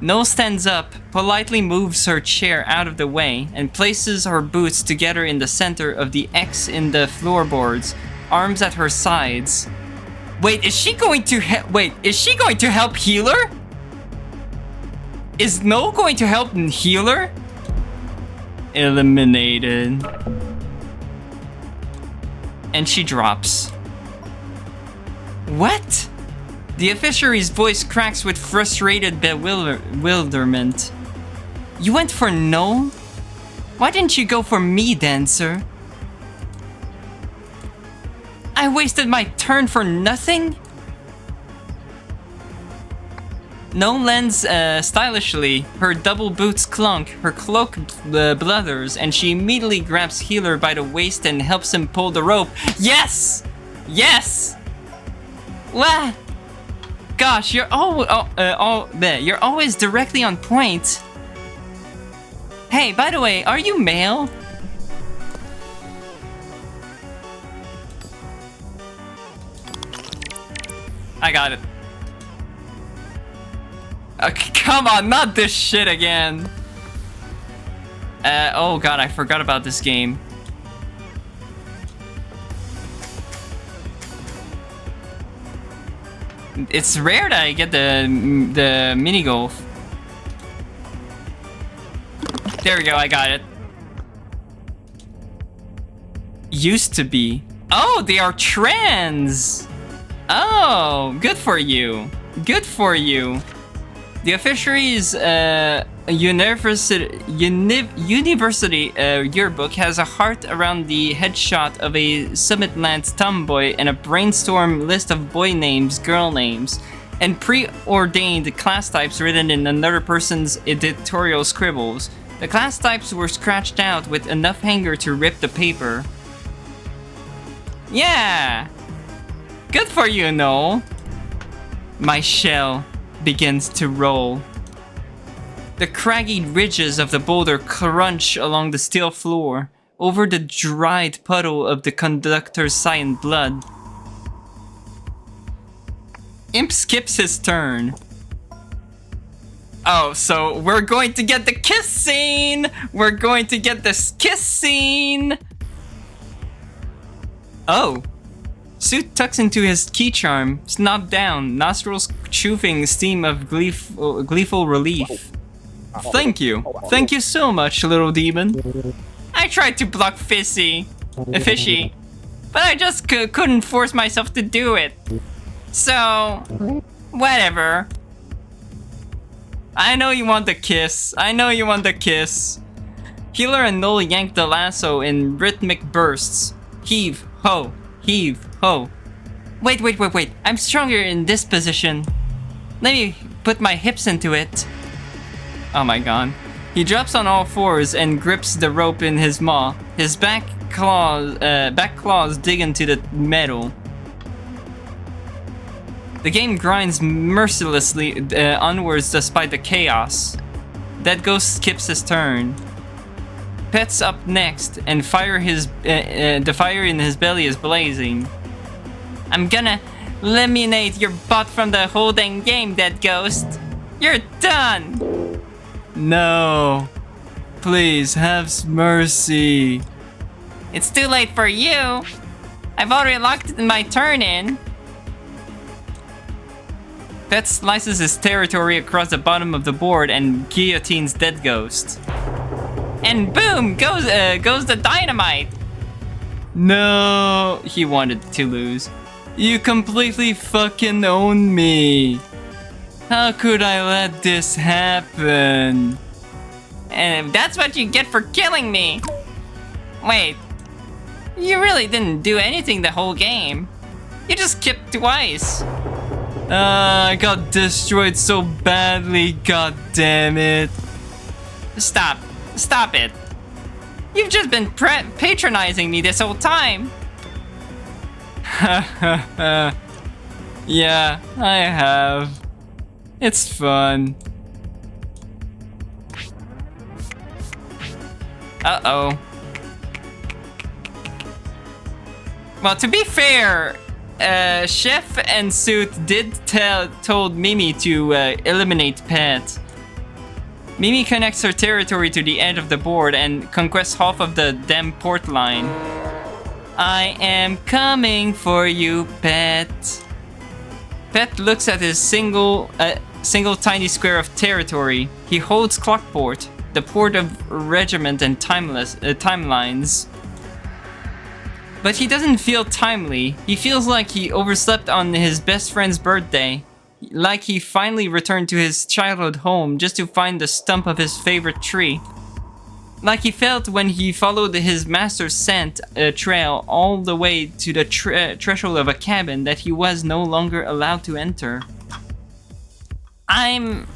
No stands up, politely moves her chair out of the way, and places her boots together in the center of the X in the floorboards, arms at her sides. Wait, is she going to help Healer? Is No going to help Healer? Eliminated. And she drops. What? The officiary's voice cracks with frustrated bewilderment. You went for No? Why didn't you go for me, Dancer? I wasted my turn for nothing? No lends stylishly. Her double boots clunk, her cloak bluthers, and she immediately grabs Healer by the waist and helps him pull the rope. Yes! Yes! What? Gosh, you're you're always directly on point. Hey, by the way, are you male? I got it. Come on, not this shit again. Oh god, I forgot about this game. It's rare that I get the mini golf. There we go, I got it. Used to be. Oh, they are trans. Oh, good for you. Good for you. The officiary's university yearbook has a heart around the headshot of a Summitland tomboy and a brainstorm list of boy names, girl names. and preordained class types written in another person's editorial scribbles. The class types were scratched out with enough hanger to rip the paper. Yeah! Good for you, Noel. My shell begins to roll. The craggy ridges of the boulder crunch along the steel floor, over the dried puddle of the conductor's cyan blood. Imp skips his turn. Oh, so we're going to get the kiss scene! We're going to get this kiss scene! Oh. Suit tucks into his key charm, snob down, nostrils chewing steam of gleeful relief. Thank you. Thank you so much, little demon. I tried to block Fishy, but I just couldn't force myself to do it. So, whatever. I know you want the kiss. I know you want the kiss. Healer and Noel yank the lasso in rhythmic bursts. Heave, ho, heave, ho. Wait. I'm stronger in this position. Let me put my hips into it. Oh my god. He drops on all fours and grips the rope in his maw. His back claws dig into the metal. The game grinds mercilessly onwards despite the chaos. Dead Ghost skips his turn. Pet's up next, and the fire in his belly is blazing. I'm gonna eliminate your butt from the whole dang game, Dead Ghost. You're done! No. Please, have mercy. It's too late for you. I've already locked my turn in. Pet slices his territory across the bottom of the board and guillotines Dead Ghost. And boom, goes the dynamite. No, he wanted to lose. You completely fucking own me. How could I let this happen? And that's what you get for killing me. Wait, you really didn't do anything the whole game. You just skipped twice. I got destroyed so badly, god damn it. Stop it. You've just been patronizing me this whole time. Yeah, I have. It's fun. Uh-oh. Well, to be fair, Chef and Suit told Mimi to eliminate Pet. Mimi connects her territory to the edge of the board and conquests half of the damn port line. I am coming for you, Pet. Pet looks at his single tiny square of territory. He holds Clockport, the port of regiment and timelines. But he doesn't feel timely. He feels like he overslept on his best friend's birthday. Like he finally returned to his childhood home just to find the stump of his favorite tree. Like he felt when he followed his master's scent trail all the way to the threshold of a cabin that he was no longer allowed to enter. I'm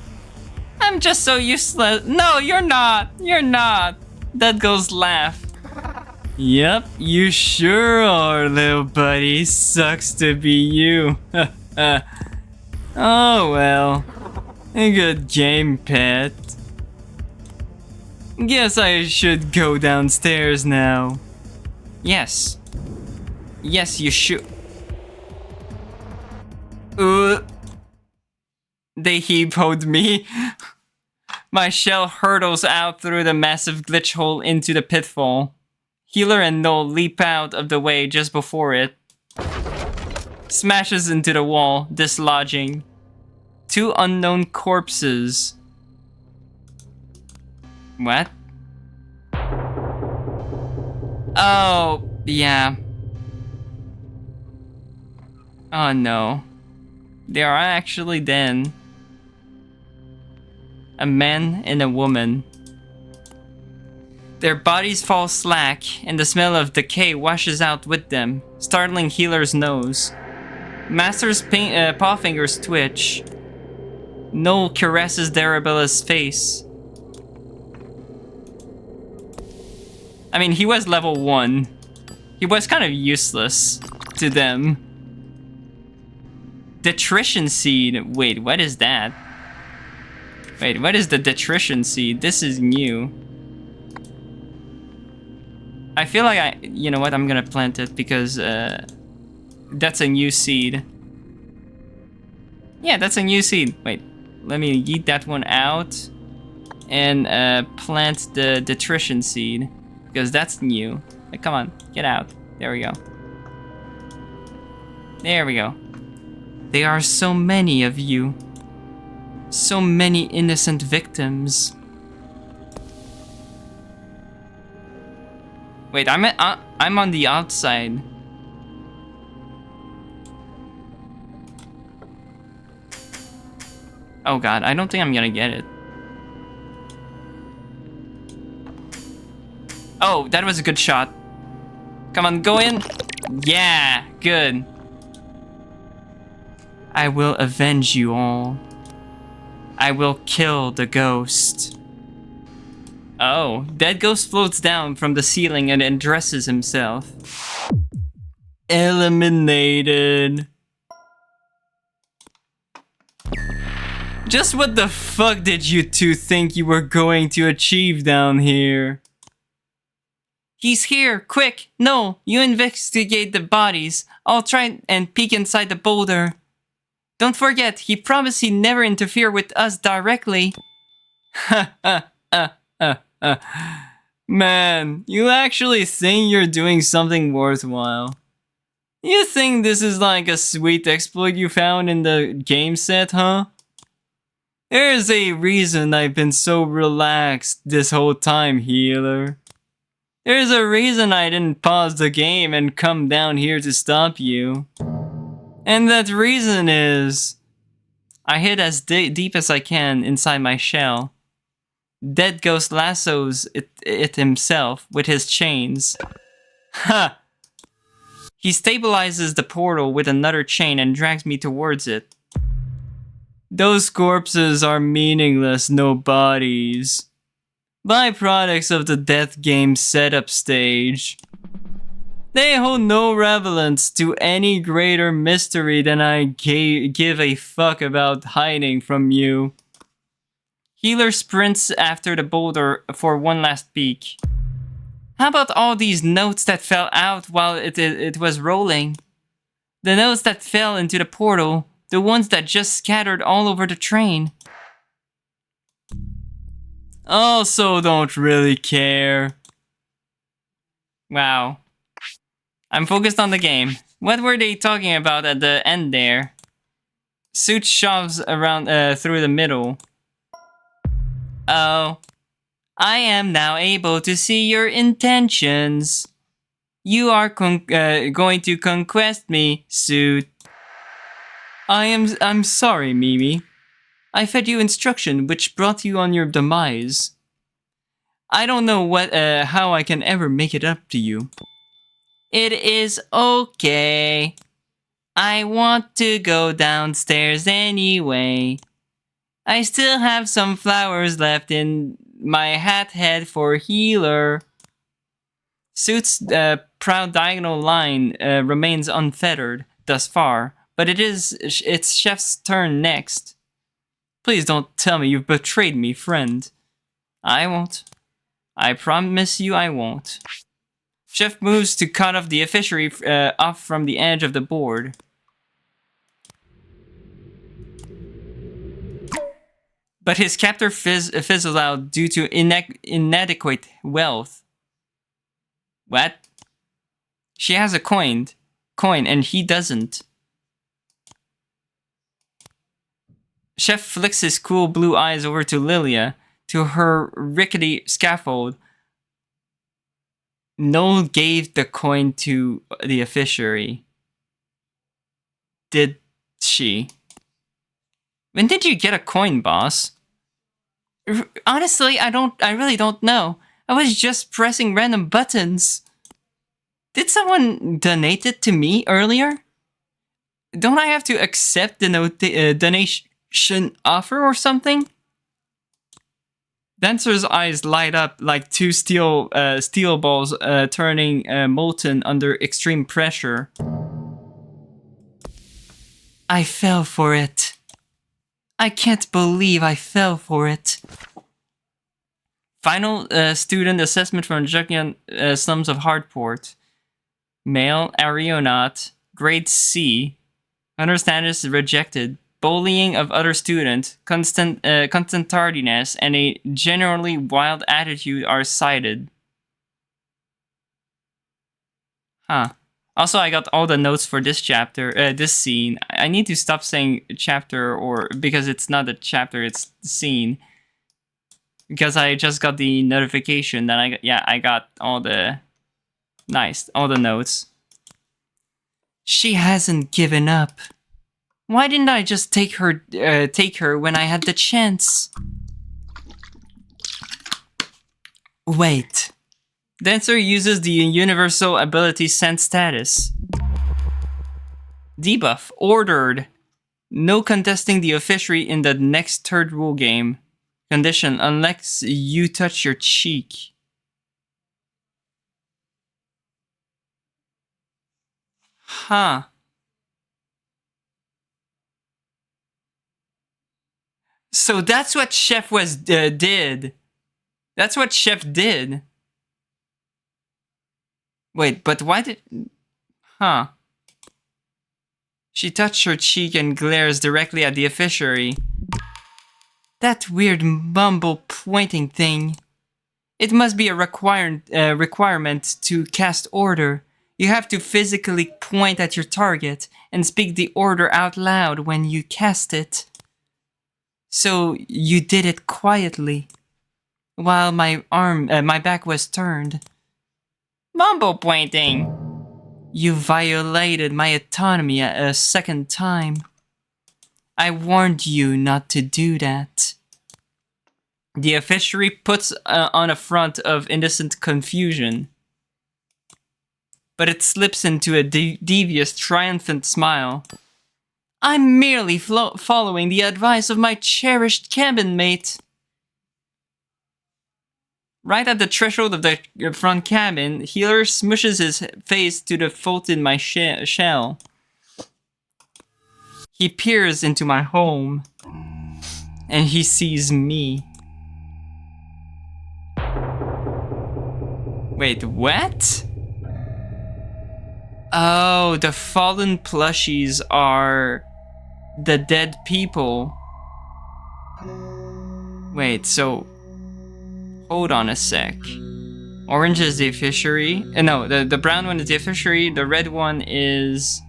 just so useless. No, you're not. You're not. Dead Ghost laugh. Yep, you sure are, little buddy. Sucks to be you. Oh well. A good game, Pet. Guess I should go downstairs now. Yes. Yes, you should. They heave-hoed me. My shell hurtles out through the massive glitch hole into the pitfall. Healer and Noel leap out of the way just before it. Smashes into the wall, dislodging. 2 unknown corpses. What? Oh, yeah. Oh no. They are actually then. A man and a woman. Their bodies fall slack, and the smell of decay washes out with them, startling Healer's nose. Master's paw fingers twitch. Noel caresses Darabella's face. I mean, he was level 1. He was kind of useless to them. Detrition seed. Wait, what is that? Wait, what is the detrition seed? This is new. I feel like you know what? I'm gonna plant it because that's a new seed. Yeah, that's a new seed. Wait, let me yeet that one out and plant the detrition seed because that's new. Like, come on, get out. There we go. There we go. There are so many of you. So many innocent victims. Wait, I'm on the outside. Oh god, I don't think I'm gonna get it. Oh, that was a good shot. Come on, go in. Yeah, good. I will avenge you all. I will kill the ghost. Oh, that ghost floats down from the ceiling and undresses himself. Eliminated. Just what the fuck did you two think you were going to achieve down here? He's here, quick! No, you investigate the bodies. I'll try and peek inside the boulder. Don't forget, he promised he'd never interfere with us directly. Ha ha ha ha ha. Man, you actually think you're doing something worthwhile. You think this is like a sweet exploit you found in the game set, huh? There's a reason I've been so relaxed this whole time, healer. There's a reason I didn't pause the game and come down here to stop you. And that reason is, I hid as deep as I can inside my shell. Dead Ghost lassos it himself with his chains. Ha! He stabilizes the portal with another chain and drags me towards it. Those corpses are meaningless nobodies. Byproducts of the death game setup stage. They hold no relevance to any greater mystery than I give a fuck about hiding from you. Healer sprints after the boulder for one last peek. How about all these notes that fell out while it was rolling? The notes that fell into the portal, the ones that just scattered all over the train. Also don't really care. Wow. I'm focused on the game. What were they talking about at the end there? Suit shoves around through the middle. Oh. I am now able to see your intentions. You are going to conquest me, Suit. I'm sorry, Mimi. I fed you instruction which brought you on your demise. I don't know how I can ever make it up to you. It is okay. I want to go downstairs anyway. I still have some flowers left in my hat head for healer. Suit's proud diagonal line remains unfettered thus far, but it's Chef's turn next. Please don't tell me you've betrayed me, friend. I won't. I promise you I won't. Chef moves to cut off the fishery off from the edge of the board. But his captor fizzles out due to inadequate wealth. What? She has a coin and he doesn't. Chef flicks his cool blue eyes over to Lilia, to her rickety scaffold. Noel gave the coin to the fishery. Did she? When did you get a coin, boss? Honestly, I really don't know. I was just pressing random buttons. Did someone donate it to me earlier? don't I have to accept the donation offer or something? Dancer's eyes light up like two steel balls turning molten under extreme pressure. I fell for it. I can't believe I fell for it. Final student assessment from Jungian slums of Hardport. Male, aeronaut, grade C. Understanders rejected. Bullying of other students, constant tardiness, and a generally wild attitude are cited. Huh. Also, I got all the notes for this chapter, this scene. I need to stop saying chapter or because it's not a chapter, it's the scene. Because I just got the notification that I got all the all the notes. She hasn't given up. Why didn't I just take her when I had the chance? Wait. Dancer uses the universal ability Sense status. Debuff ordered. No contesting the officiary in the next third rule game. Condition unless you touch your cheek. Huh. So that's what Chef did. That's what Chef did. Wait, but why did... Huh. She touched her cheek and glares directly at the officiary. That weird mumble pointing thing. It must be a requirement to cast order. You have to physically point at your target and speak the order out loud when you cast it. So you did it quietly, while my back was turned. Mumble pointing. You violated my autonomy a second time. I warned you not to do that. The officiary puts on a front of innocent confusion, but it slips into a devious, triumphant smile. I'm merely following the advice of my cherished cabin mate. Right at the threshold of the front cabin, Healer smushes his face to the fold in my shell. He peers into my home, and he sees me. Wait, what? Oh, the fallen plushies are the dead people. Wait, so... Hold on a sec. Orange is the officiary. No, the brown one is the officiary. The red one is...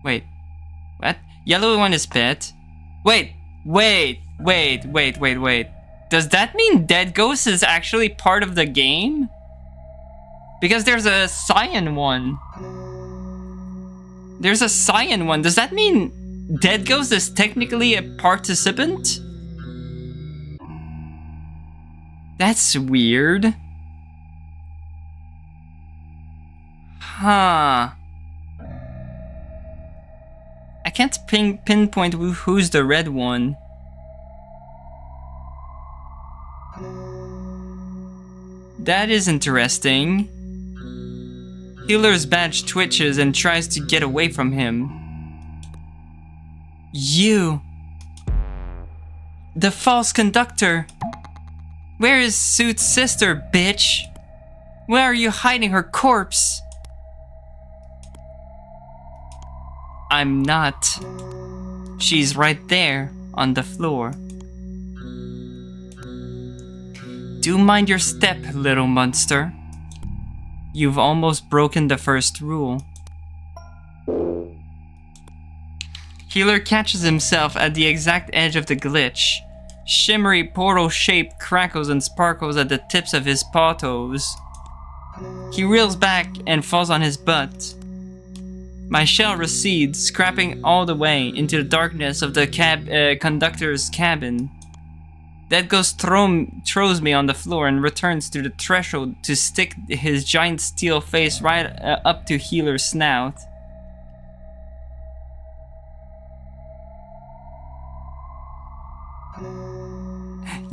Wait. What? Yellow one is pet. Wait. Does that mean Dead Ghost is actually part of the game? Because there's a cyan one. There's a cyan one. Does that mean Dead Ghost is technically a participant? That's weird. Huh. I can't pinpoint who's the red one. That is interesting. Healer's badge twitches and tries to get away from him. You! The false conductor! Where is Suit's sister, bitch? Where are you hiding her corpse? I'm not. She's right there, on the floor. Do mind your step, little monster. You've almost broken the first rule. Healer catches himself at the exact edge of the glitch. Shimmery portal shape crackles and sparkles at the tips of his paw toes. He reels back and falls on his butt. My shell recedes, scrapping all the way into the darkness of the conductor's cabin. Dead Ghost throws me on the floor and returns to the threshold to stick his giant steel face right up to Healer's snout.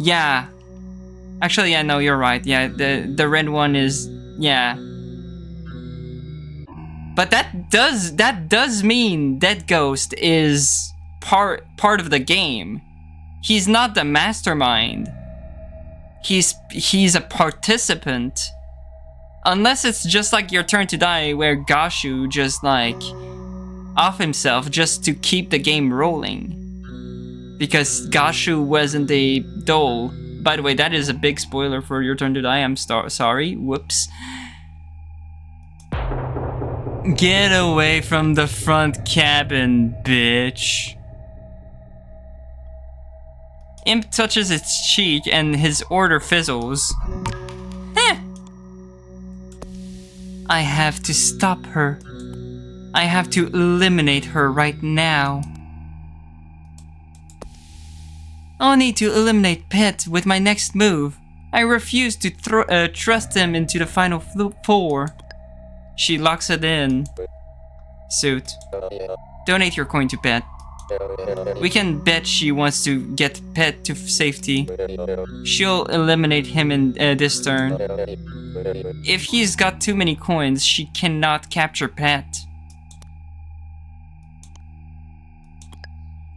Yeah. Actually, yeah, no, you're right. Yeah, the red one is, yeah. But that does mean Dead Ghost is part of the game. He's not the mastermind. He's a participant. Unless it's just like Your Turn to Die, where Gashu just like off himself just to keep the game rolling. Because Gashu wasn't a doll. By the way, that is a big spoiler for Your Turn to Die. I'm sorry. Whoops. Get away from the front cabin, bitch. Imp touches its cheek and his order fizzles. I have to stop her. I have to eliminate her right now. I'll need to eliminate Pet with my next move. I refuse to trust him into the final four. She locks it in. Suit. Donate your coin to Pet. We can bet she wants to get Pet to safety. She'll eliminate him in this turn. If he's got too many coins, she cannot capture Pet.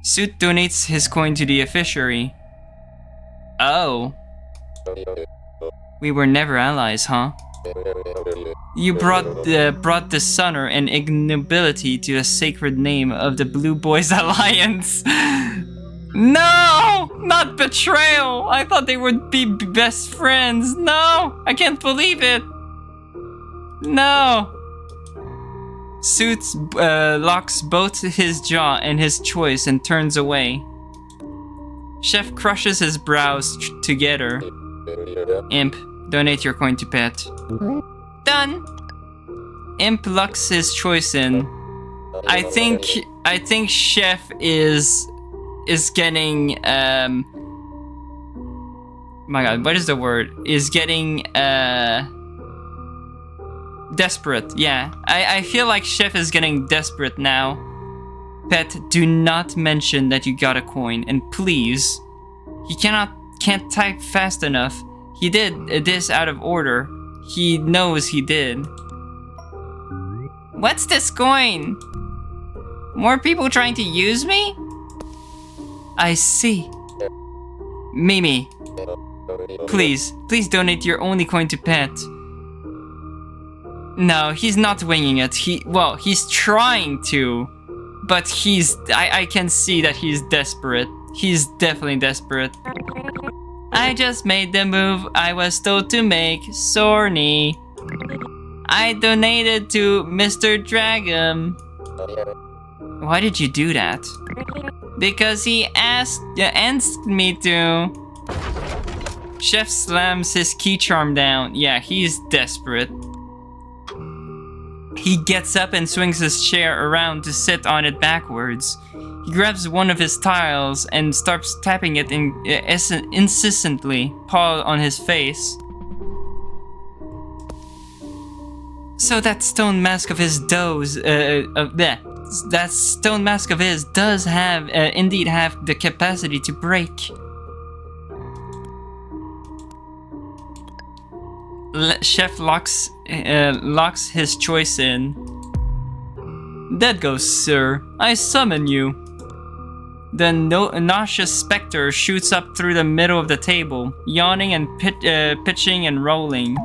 Suit donates his coin to the officiary. Oh. We were never allies, huh? You brought dishonor and ignobility to the sacred name of the Blue Boys Alliance. No! Not betrayal! I thought they would be best friends. No! I can't believe it! No! Suits locks both his jaw and his choice and turns away. Chef crushes his brows together. Imp, donate your coin to Pet. Done! Imp locks his choice in. I think Chef is getting my god, what is the word? Is getting desperate. Yeah. I feel like Chef is getting desperate now. Pet, do not mention that you got a coin, and please. He can't type fast enough. He did this out of order. He knows he did. What's this coin? More people trying to use me? I see. Mimi. Please donate your only coin to Pet. No, he's not winging it. He's trying to. But I can see that he's desperate. He's definitely desperate. I just made the move I was told to make, Sorny. I donated to Mr. Dragon. Why did you do that? Because he asked me to. Chef slams his key charm down. Yeah, he's desperate. He gets up and swings his chair around to sit on it backwards. He grabs one of his tiles and starts tapping it insistently, paw on his face. So that stone mask of his does have indeed have the capacity to break. Chef locks his choice in. Dead Ghost, sir, I summon you. The nauseous specter shoots up through the middle of the table, yawning and pitching and rolling.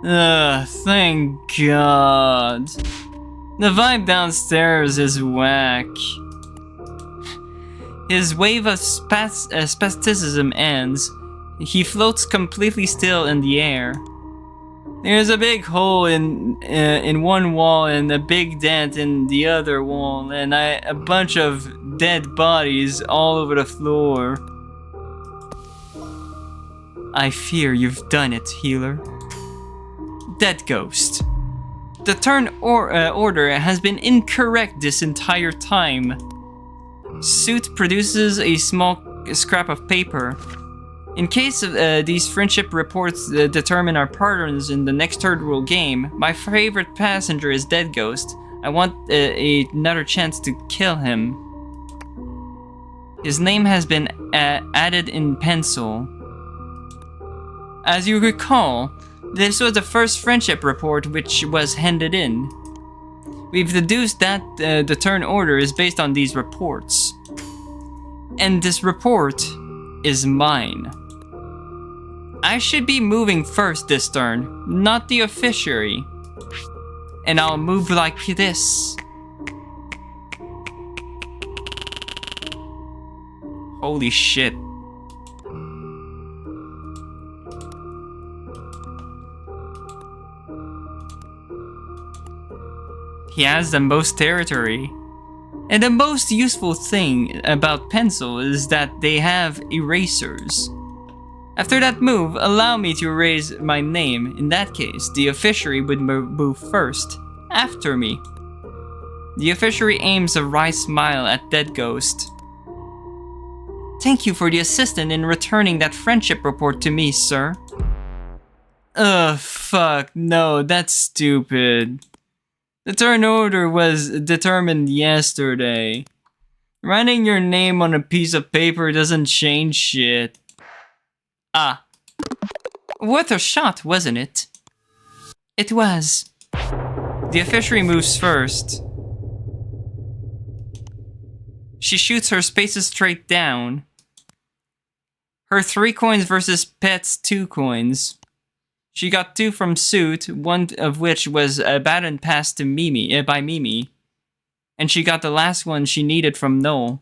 Ugh, thank God. The vibe downstairs is whack. His wave of spasticism ends. He floats completely still in the air. There's a big hole in one wall and a big dent in the other wall, and a bunch of dead bodies all over the floor. I fear you've done it, healer. Dead Ghost. The turn order has been incorrect this entire time. Suit produces a small scrap of paper. In case of these friendship reports determine our partners in the next third rule game, my favorite passenger is Dead Ghost. I want another chance to kill him. His name has been added in pencil. As you recall, this was the first friendship report which was handed in. We've deduced that the turn order is based on these reports. And this report is mine. I should be moving first this turn, not the officiary. And I'll move like this. Holy shit. He has the most territory. And the most useful thing about pencil is that they have erasers. After that move, allow me to erase my name. In that case, the officiary would move first, after me. The officiary aims a wry smile at Dead Ghost. Thank you for the assistance in returning that friendship report to me, sir. Ugh, fuck, no, that's stupid. The turn order was determined yesterday. Writing your name on a piece of paper doesn't change shit. Ah. Worth a shot, wasn't it? It was. The officiary moves first. She shoots her spaces straight down. Her 3 coins versus Pet's 2 coins. She got 2 from Suit, one of which was a baton passed to Mimi by Mimi. And she got the last one she needed from Noel.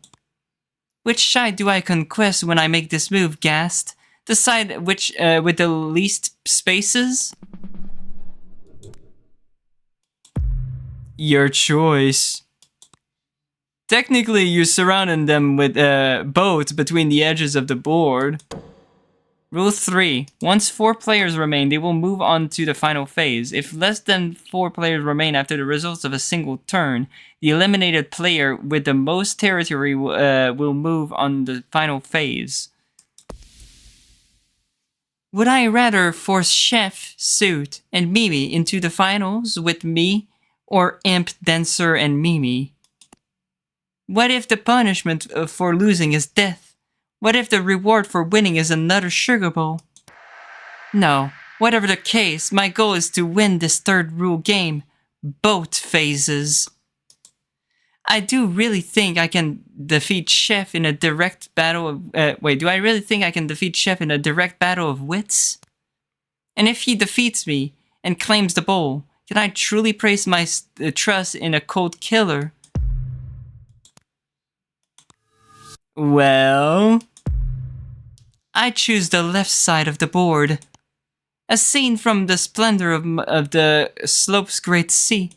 Which side do I conquest when I make this move, Gast? The side which with the least spaces? Your choice. Technically, you surrounded them with boats between the edges of the board. Rule 3. Once 4 players remain, they will move on to the final phase. If less than 4 players remain after the results of a single turn, the eliminated player with the most territory will move on the final phase. Would I rather force Chef, Suit, and Mimi into the finals with me, or Imp, Dancer, and Mimi? What if the punishment for losing is death? What if the reward for winning is another sugar bowl? No, whatever the case, my goal is to win this third rule game. Both phases. I do really think I can defeat Chef in a direct battle of... do I really think I can defeat Chef in a direct battle of wits? And if he defeats me and claims the bowl, can I truly place my trust in a cold killer? Well... I choose the left side of the board. As seen from the splendor of the slope's great sea.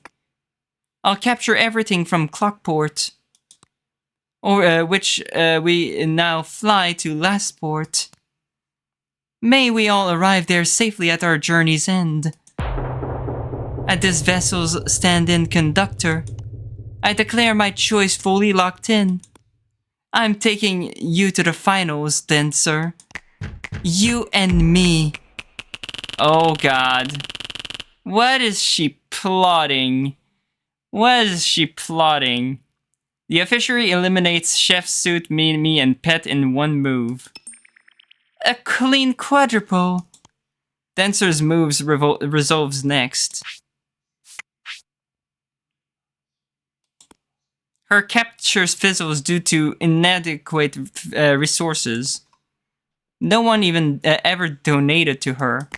I'll capture everything from Clockport, or which we now fly to Lastport. May we all arrive there safely at our journey's end. At this vessel's stand-in conductor, I declare my choice fully locked in. I'm taking you to the finals, then, sir. You and me. Oh, God. What is she plotting? What is she plotting? The officiary eliminates Chef, Suit, Mimi, and Pet in one move. A clean quadruple. Dancer's moves resolves next. Her capture fizzles due to inadequate resources. No one even ever donated to her.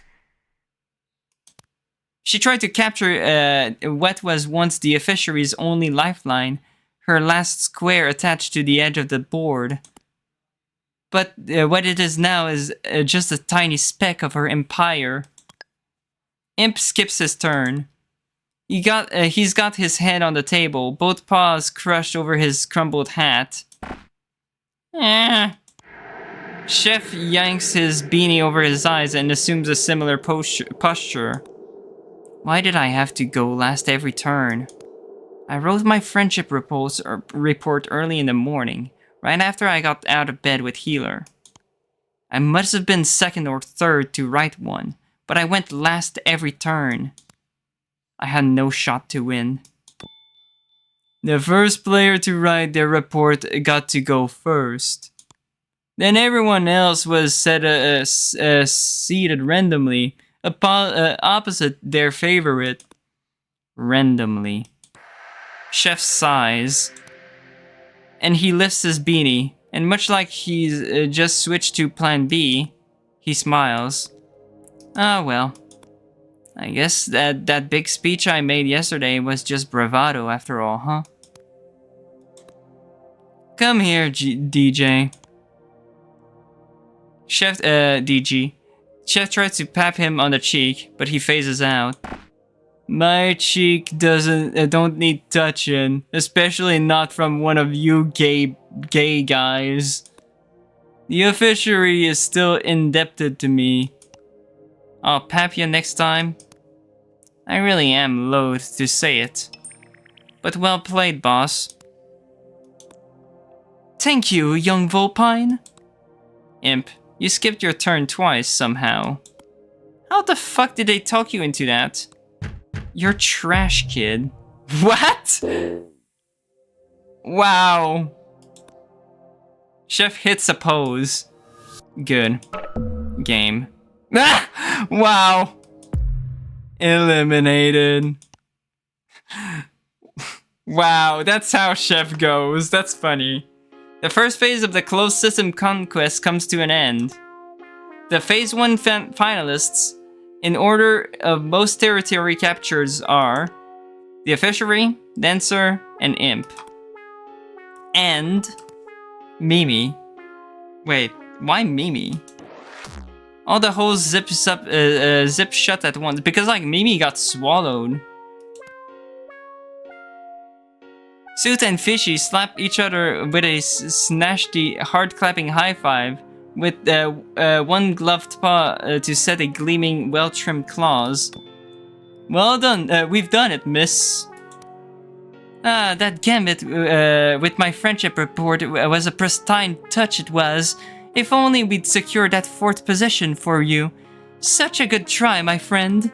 She tried to capture what was once the officiary's only lifeline, her last square attached to the edge of the board. But what it is now is just a tiny speck of her empire. Imp skips his turn. He's got his head on the table, both paws crushed over his crumbled hat. Chef yanks his beanie over his eyes and assumes a similar posture. Why did I have to go last every turn? I wrote my friendship report early in the morning, right after I got out of bed with Healer. I must have been second or third to write one, but I went last every turn. I had no shot to win. The first player to write their report got to go first. Then everyone else was seated randomly, opposite their favorite. Randomly. Chef sighs. And he lifts his beanie, and much like he's just switched to plan B, he smiles. Ah, well. I guess that big speech I made yesterday was just bravado after all, huh? Come here, DJ. Chef, DG. Chef tries to pat him on the cheek, but he phases out. My cheek don't need touching, especially not from one of you gay guys. The fishery is still indebted to me. I'll pap you next time. I really am loath to say it. But well played, boss. Thank you, young Vulpine. Imp, you skipped your turn twice somehow. How the fuck did they talk you into that? You're trash, kid. What? Wow. Chef hits a pose. Good. Game. Ah! Wow. Eliminated. Wow, that's how Chef goes. That's funny. The first phase of the closed system conquest comes to an end. The Phase 1 finalists, in order of most territory captures, are the Fishery, Dancer, and Imp. And Mimi. Wait, why Mimi? All the holes zip shut at once because like Mimi got swallowed. Suit and Fishy slap each other with a snashy, hard-clapping high five, with one gloved paw to set a gleaming, well-trimmed claws. Well done, we've done it, miss. Ah, that gambit with my friendship report was a pristine touch, it was. If only we'd secured that 4th position for you. Such a good try, my friend.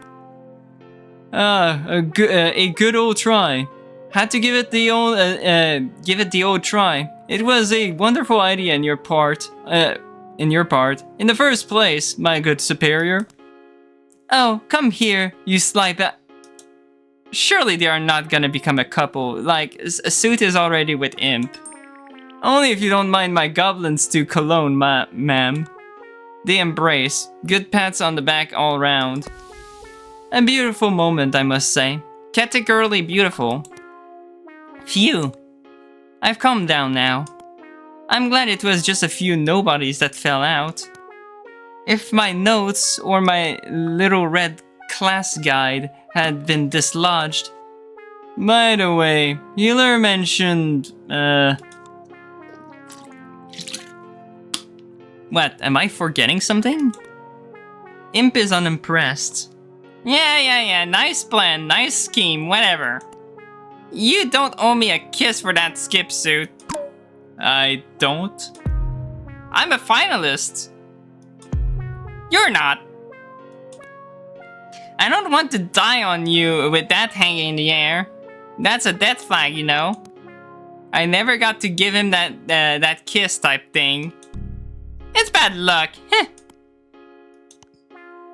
Ah, a good old try. Had to give it the old try. It was a wonderful idea on your part. In the first place, my good superior. Oh, come here, you sly Surely they are not gonna become a couple. Like, a Suit is already with Imp. Only if you don't mind my goblins to cologne, ma'am. They embrace. Good pats on the back all round. A beautiful moment, I must say. Categorically beautiful. Phew. I've calmed down now. I'm glad it was just a few nobodies that fell out. If my notes or my little red class guide had been dislodged. By the way, Healer mentioned, What, am I forgetting something? Imp is unimpressed. Yeah, nice plan, nice scheme, whatever. You don't owe me a kiss for that skip, Suit. I don't? I'm a finalist. You're not. I don't want to die on you with that hanging in the air. That's a death flag, you know. I never got to give him that kiss type thing. It's bad luck. Heh.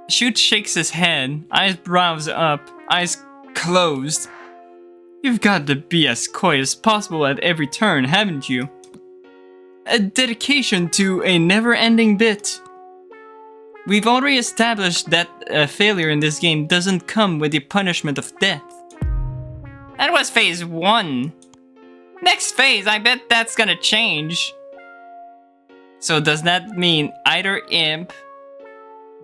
Shoot shakes his head, eyebrows up, eyes closed. You've got to be as coy as possible at every turn, haven't you? A dedication to a never-ending bit. We've already established that a failure in this game doesn't come with the punishment of death. That was phase 1. Next phase, I bet that's gonna change. So does that mean either Imp,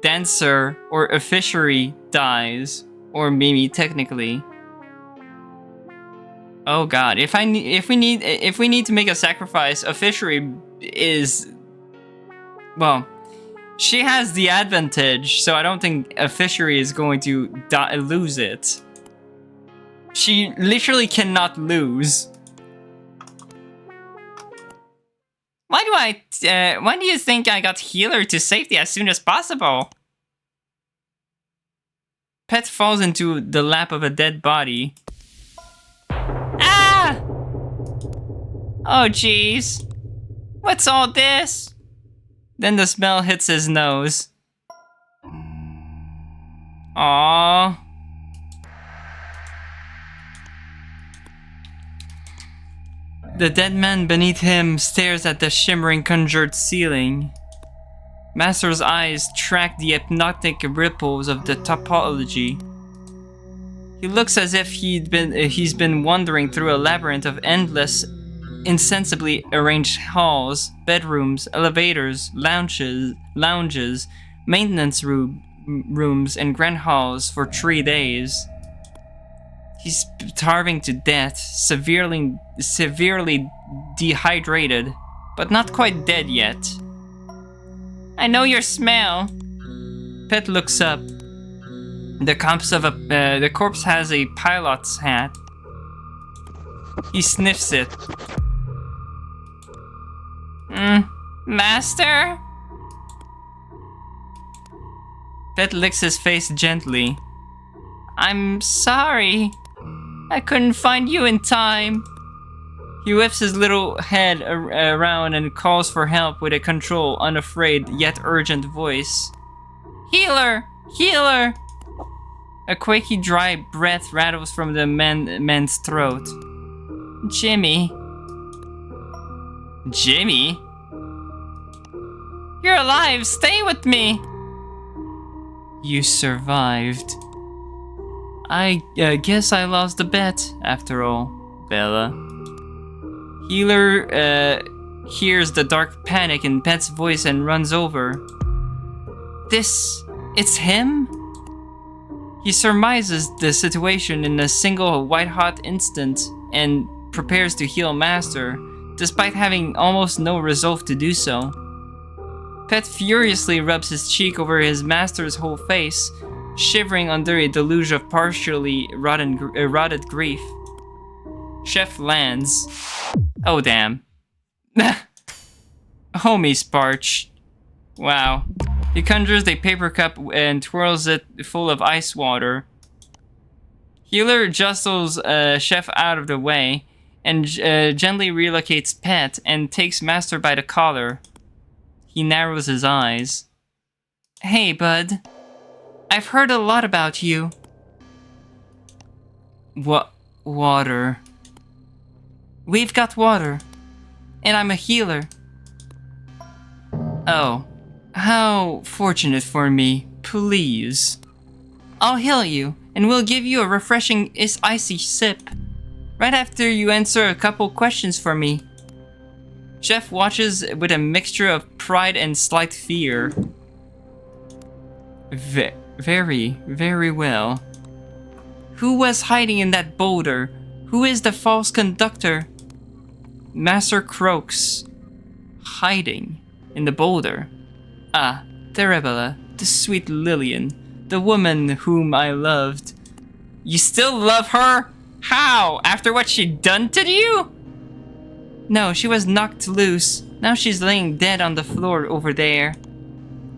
Dancer, or a Fishery dies, or Mimi technically? Oh god, if we need to make a sacrifice, a Fishery is, well, she has the advantage, so I don't think a Fishery is going to lose it. She literally cannot lose. Why do you think I got Healer to safety as soon as possible? Pet falls into the lap of a dead body. Ah! Oh jeez. What's all this? Then the smell hits his nose. Aww. The dead man beneath him stares at the shimmering conjured ceiling. Master's eyes track the hypnotic ripples of the topology. He looks as if he's been wandering through a labyrinth of endless, insensibly arranged halls, bedrooms, elevators, lounges, maintenance rooms, and grand halls for 3 days. He's starving to death, severely dehydrated, but not quite dead yet. I know your smell. Pet looks up. The corpse has a pilot's hat. He sniffs it. Master? Pet licks his face gently. I'm sorry. I couldn't find you in time. He whips his little head around and calls for help with a controlled, unafraid, yet urgent voice. Healer! Healer! A quaky, dry breath rattles from the man's throat. Jimmy. Jimmy? You're alive! Stay with me! You survived. I guess I lost the bet, after all, Bella. Healer hears the dark panic in Pet's voice and runs over. It's him? He surmises the situation in a single white-hot instant and prepares to heal Master, despite having almost no resolve to do so. Pet furiously rubs his cheek over his master's whole face, shivering under a deluge of partially rotted grief. Chef lands. Oh damn. Homie's parched. Wow. He conjures a paper cup and twirls it full of ice water. Healer jostles Chef out of the way and gently relocates Pet and takes Master by the collar. He narrows his eyes. Hey, bud. I've heard a lot about you. What? Water. We've got water. And I'm a healer. Oh. How fortunate for me. Please. I'll heal you, and we'll give you a refreshing icy sip. Right after you answer a couple questions for me. Chef watches with a mixture of pride and slight fear. Very, very well. Who was hiding in that boulder? Who is the false conductor? Master croaks. Hiding in the boulder. Ah, Terebella, the sweet Lillian, the woman whom I loved. You still love her? How? After what she'd done to you? No, she was knocked loose. Now she's laying dead on the floor over there.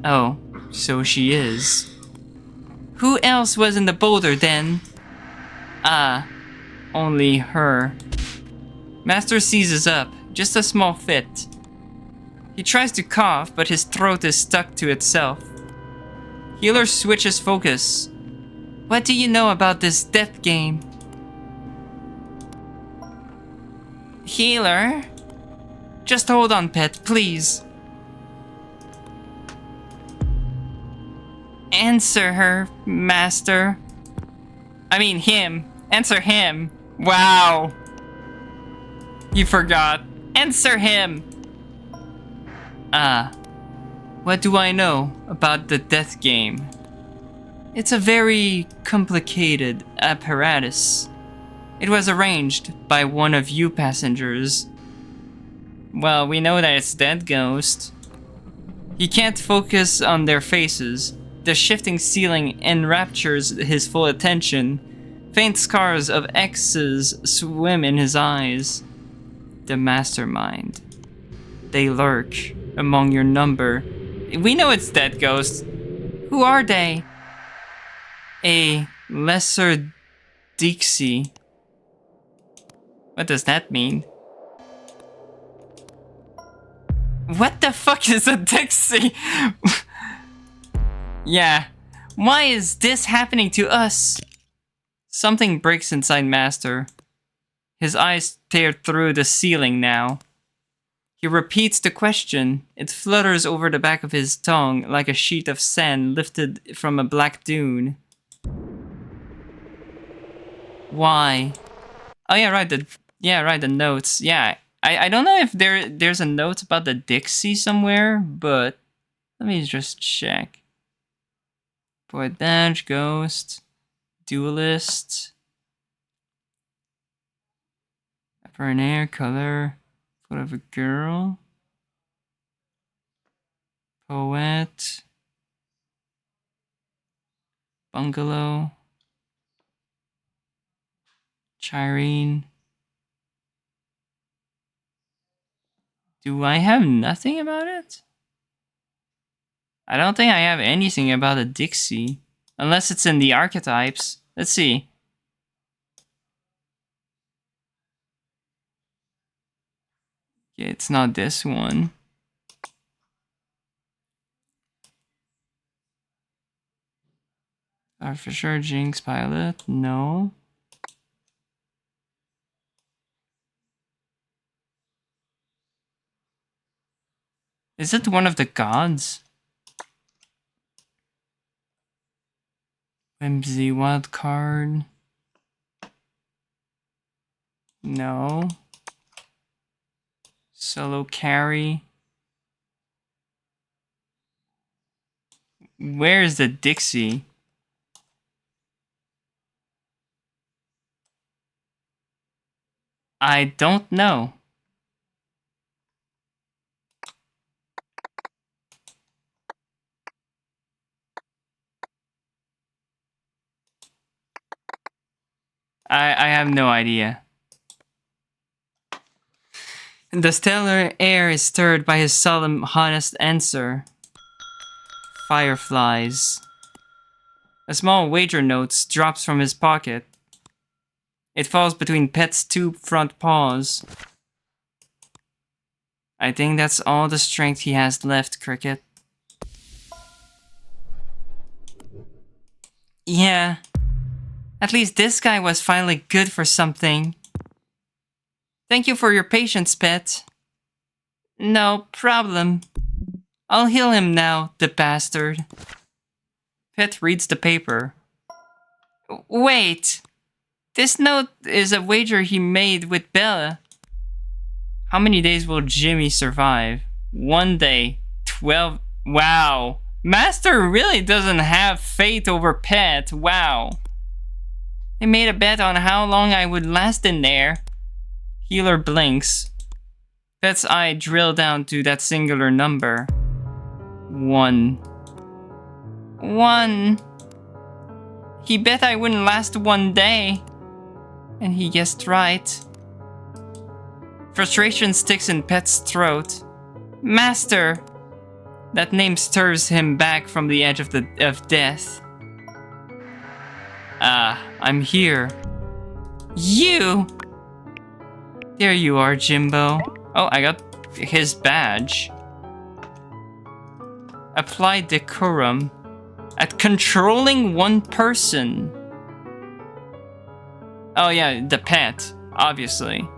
Oh, so she is. Who else was in the boulder then? Ah, only her. Master seizes up, just a small fit. He tries to cough, but his throat is stuck to itself. Healer switches focus. What do you know about this death game? Healer? Just hold on, Pet, please. Answer her, Master. I mean him. Answer him. Wow. You forgot. Answer him. Ah. What do I know about the death game? It's a very complicated apparatus. It was arranged by one of you passengers. Well, we know that it's Dead Ghost. He can't focus on their faces. The shifting ceiling enraptures his full attention. Faint scars of X's swim in his eyes. The mastermind. They lurk among your number. We know it's Dead Ghost. Who are they? A lesser Dixie. What does that mean? What the fuck is a Dixie? Yeah. Why is this happening to us? Something breaks inside Master. His eyes stare through the ceiling now. He repeats the question. It flutters over the back of his tongue like a sheet of sand lifted from a black dune. Why? Oh yeah, right. The notes. Yeah, I don't know if there's a note about the Dixie somewhere, but let me just check. Void Dash, Ghost, Duelist, Burn Air, Color, Foot of a Girl, Poet, Bungalow, Chirene. Do I have nothing about it? I don't think I have anything about a Dixie. Unless it's in the archetypes. Let's see. Yeah, it's not this one. For sure, Jinx Pilot. No. Is it one of the gods? Whimsy Wild Card. No. Solo Carry. Where's the Dixie? I don't know. I have no idea. The stellar air is stirred by his solemn, honest answer. Fireflies. A small wager note drops from his pocket. It falls between Pet's two front paws. I think that's all the strength he has left, Cricket. Yeah. At least this guy was finally good for something. Thank you for your patience, Pet. No problem. I'll heal him now, the bastard. Pet reads the paper. Wait! This note is a wager he made with Bella. How many days will Jimmy survive? 1 day. 12. Wow. Master really doesn't have faith over Pet. Wow. They made a bet on how long I would last in there. Healer blinks. Pet's eye drill down to that singular number. 1. 1. He bet I wouldn't last 1 day. And he guessed right. Frustration sticks in Pet's throat. Master! That name stirs him back from the edge of death. I'm here. You! There you are, Jimbo. Oh, I got his badge. Apply decorum at controlling one person. Oh yeah, the pet, obviously.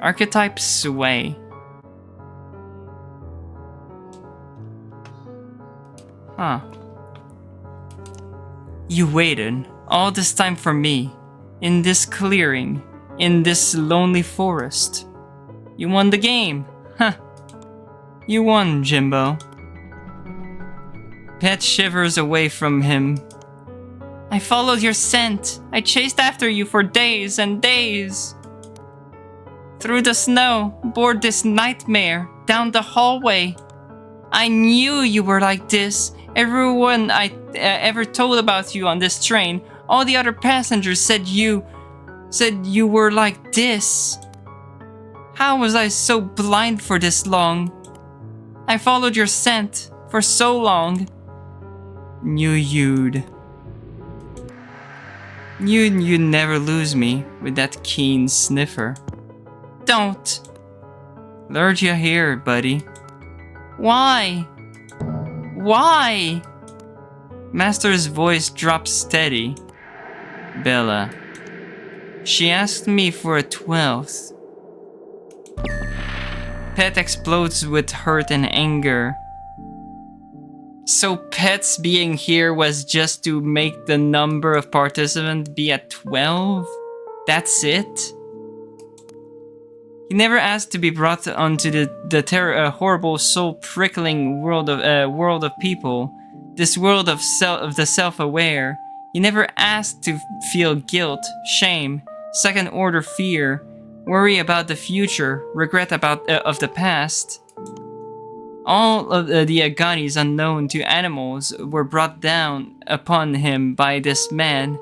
Archetype sway. Huh. You waited all this time for me, in this clearing, in this lonely forest. You won the game. Huh. You won, Jimbo. Pet shivers away from him. I followed your scent. I chased after you for days and days. Through the snow, aboard this nightmare, down the hallway. I knew you were like this. Everyone I ever told about you on this train, all the other passengers said you were like this. How was I so blind for this long? I followed your scent for so long. Knew you'd never lose me with that keen sniffer. Don't. Lured you here, buddy. Why? Why? Master's voice drops steady. Bella. She asked me for a 12th. Pet explodes with hurt and anger. So Pet's being here was just to make the number of participants be at 12? That's it? He never asked to be brought onto the horrible, soul-prickling world of people. This world of the self-aware. He never asked to feel guilt, shame, second-order fear, worry about the future, regret of the past. All of the agonies unknown to animals were brought down upon him by this man.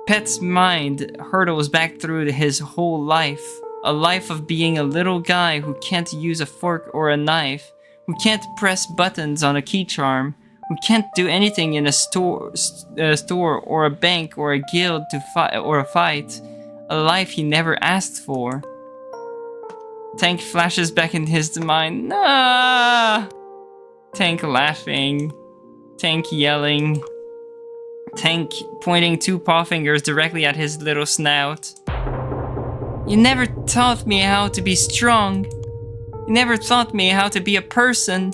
Pet's mind hurtles back through his whole life. A life of being a little guy who can't use a fork or a knife, who can't press buttons on a key charm, who can't do anything in a store or a bank or a guild or a fight. A life he never asked for. Tank flashes back in his mind. Ah! Tank laughing. Tank yelling. Tank pointing 2 paw fingers directly at his little snout. You never taught me how to be strong. You never taught me how to be a person.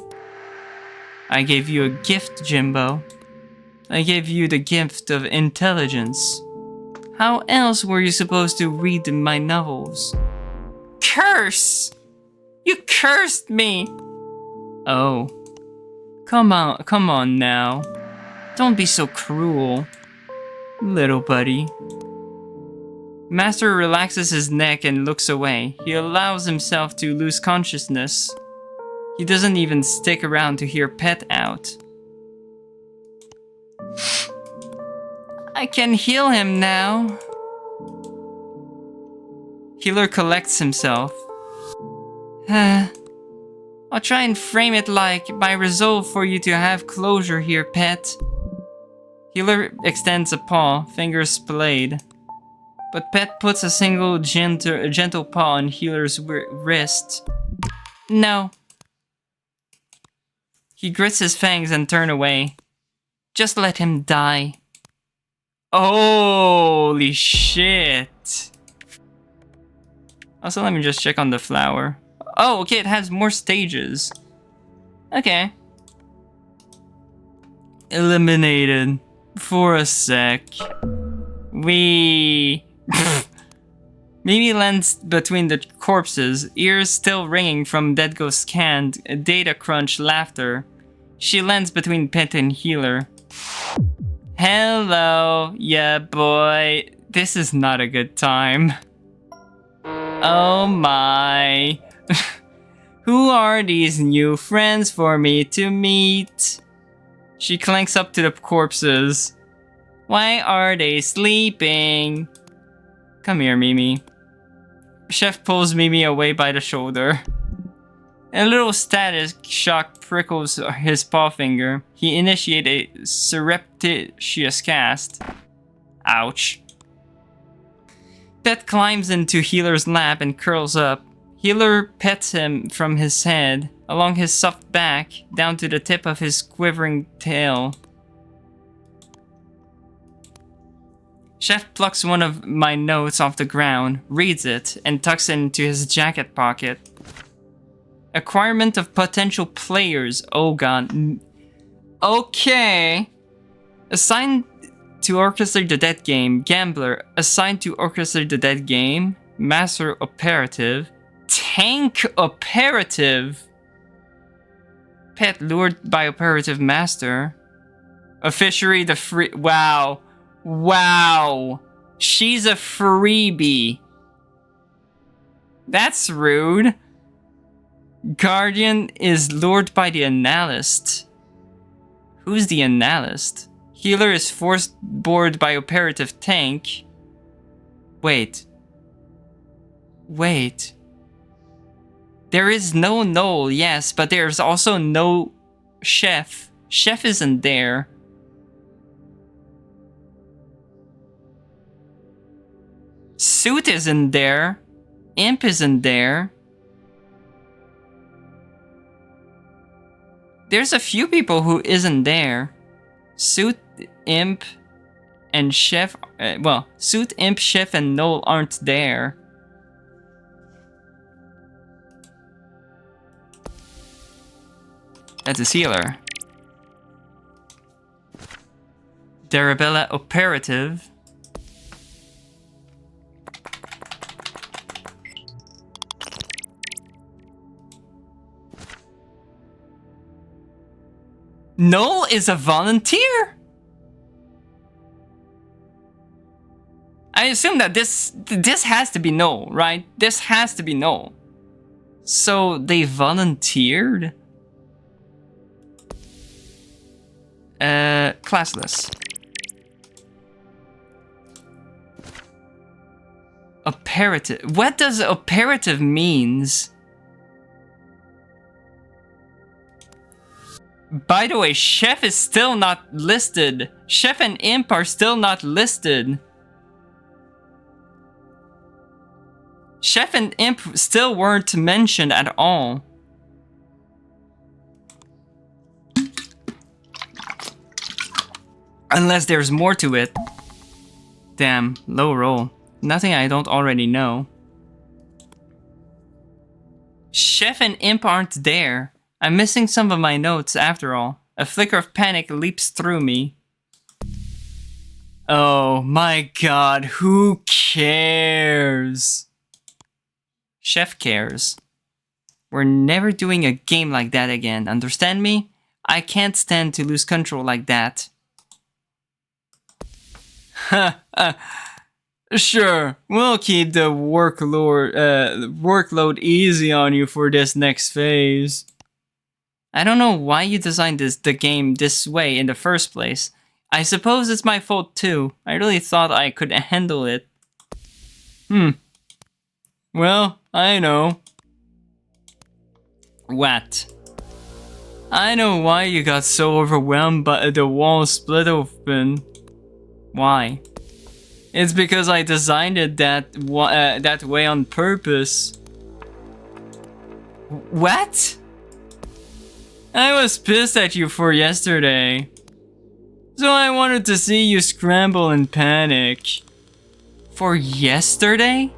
I gave you a gift, Jimbo. I gave you the gift of intelligence. How else were you supposed to read my novels? Curse! You cursed me! Oh. Come on now. Don't be so cruel. Little buddy. Master relaxes his neck and looks away. He allows himself to lose consciousness. He doesn't even stick around to hear Pet out. I can heal him now. Healer collects himself. I'll try and frame it like my resolve for you to have closure here, Pet. Healer extends a paw, fingers splayed. But Pet puts a single gentle paw on Healer's wrist. No. He grits his fangs and turns away. Just let him die. Holy shit. Also, let me just check on the flower. Oh, okay, it has more stages. Okay. Eliminated. For a sec. Mimi lands between the corpses, ears still ringing from Dead Ghost's canned data crunch laughter. She lands between Pet and Healer. Hello, yeah boy. This is not a good time. Oh my. Who are these new friends for me to meet? She clanks up to the corpses. Why are they sleeping? Come here, Mimi. Chef pulls Mimi away by the shoulder. A little static shock prickles his paw finger. He initiates a surreptitious cast. Ouch. Pet climbs into Healer's lap and curls up. Healer pets him from his head, along his soft back, down to the tip of his quivering tail. Chef plucks one of my notes off the ground, reads it, and tucks it into his jacket pocket. Acquirement of potential players. Oh god. Okay. Assigned to orchestrate the dead game. Gambler. Assigned to orchestrate the dead game. Master operative. Tank operative. Pet lured by operative master. Officiary the free. Wow. Wow. She's a freebie. That's rude. Guardian is lured by the analyst. Who's the analyst? Healer is forced board by operative tank. Wait. There is no Noel, yes, but there's also no Chef. Chef isn't there. Suit isn't there. Imp isn't there. there's a few people who isn't there. Suit, Imp, and Chef... well, Suit, Imp, Chef, and Noel aren't there. That's a sealer. Darabella Operative. Noel is a volunteer? I assume that this has to be Noel, right? This has to be Noel. So they volunteered? Classless. Operative. What does operative means? By the way, Chef is still not listed. Chef and Imp are still not listed. Chef and Imp still weren't mentioned at all. Unless there's more to it. Damn, low roll. Nothing I don't already know. Chef and Imp aren't there. I'm missing some of my notes after all. A flicker of panic leaps through me. Oh my god, who cares? Chef cares. We're never doing a game like that again, understand me? I can't stand to lose control like that. Sure, we'll keep the workload easy on you for this next phase. I don't know why you designed the game this way in the first place. I suppose it's my fault too. I really thought I could handle it. Well, I know. What? I know why you got so overwhelmed but the wall split open. Why? It's because I designed it that way on purpose. What? I was pissed at you for yesterday. So I wanted to see you scramble and panic. For yesterday?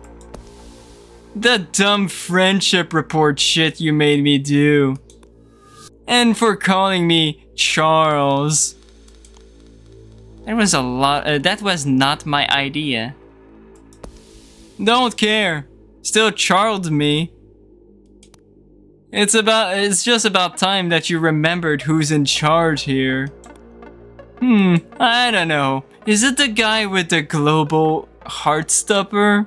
The dumb friendship report shit you made me do. And for calling me Charles. That was a lot. That was not my idea. Don't care. Still Charled me. It's just about time that you remembered who's in charge here. I don't know. Is it the guy with the global heartstopper?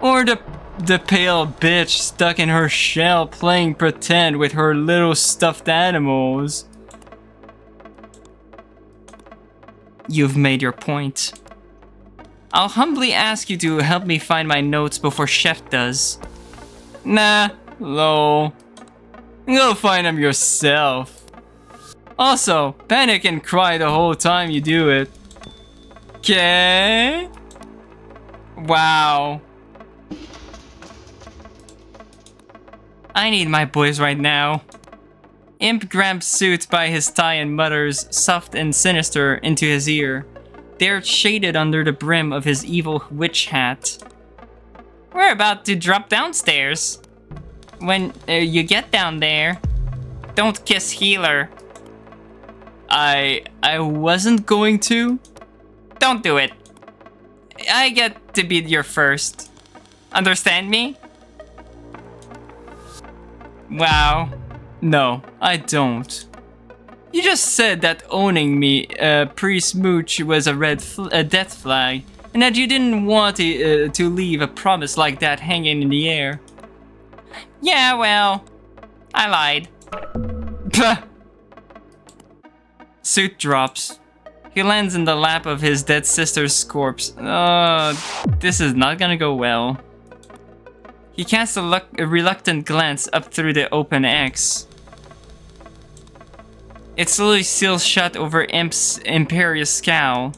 Or the pale bitch stuck in her shell playing pretend with her little stuffed animals? You've made your point. I'll humbly ask you to help me find my notes before Chef does. Nah, lol. Go find them yourself. Also, panic and cry the whole time you do it. Okay? Wow. I need my boys right now. Imp grabs Suit by his tie and mutters, soft and sinister, into his ear. They're shaded under the brim of his evil witch hat. We're about to drop downstairs. When you get down there, don't kiss Healer. I wasn't going to. Don't do it. I get to be your first. Understand me? Wow. No, I don't. You just said that owning me pre-smooch was a death flag, and that you didn't want to leave a promise like that hanging in the air. Yeah, well, I lied. Puh. Suit drops. He lands in the lap of his dead sister's corpse. This is not gonna go well. He casts a reluctant glance up through the open X. It slowly seals shut over Imp's imperious scowl.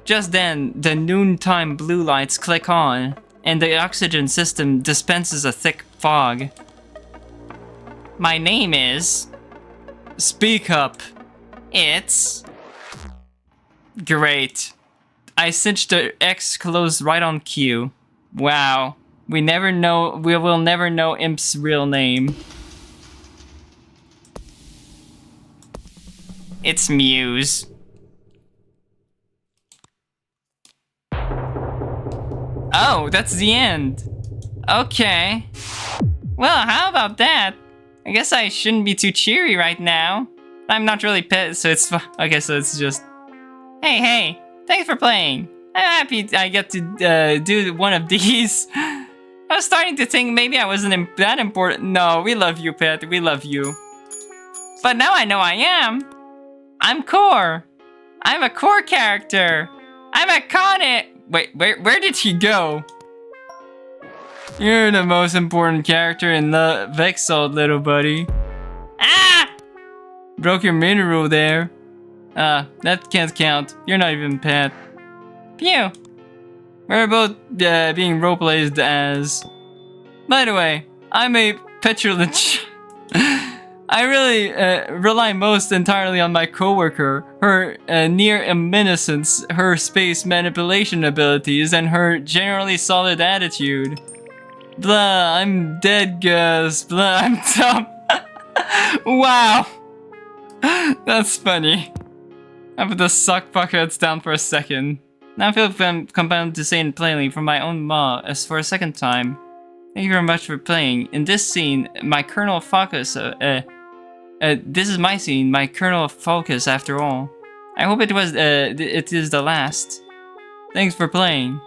Just then, the noontime blue lights click on, and the oxygen system dispenses a thick fog. My name is... Speak up. It's... Great. I cinched the X closed right on cue. Wow. We will never know Imp's real name. It's Muse. Oh, that's the end. Okay. Well, how about that? I guess I shouldn't be too cheery right now. I'm not really pissed, so it's okay, so it's just... Hey, thanks for playing. I'm happy I get to do one of these. I was starting to think maybe I wasn't that important. No, we love you, Pet. We love you. But now I know I am. I'm core. I'm a core character. I'm iconic. Wait, where did he go? You're the most important character in the Exalt, little buddy. Ah! Broke your mini rule there. That can't count. You're not even Pet. Phew. We're both being roleplayed as... By the way, I'm a petulant... I really rely most entirely on my coworker, her near omniscience, her space manipulation abilities, and her generally solid attitude. Blah, I'm dead, Gus. Blah, I'm dumb. Wow. That's funny. I put the sock buckets down for a second. Now I feel compelled to say it plainly from my own maw as for a second time. Thank you very much for playing. In this scene, my kernel of focus, this is my scene, my kernel of focus after all. I hope it is the last. Thanks for playing.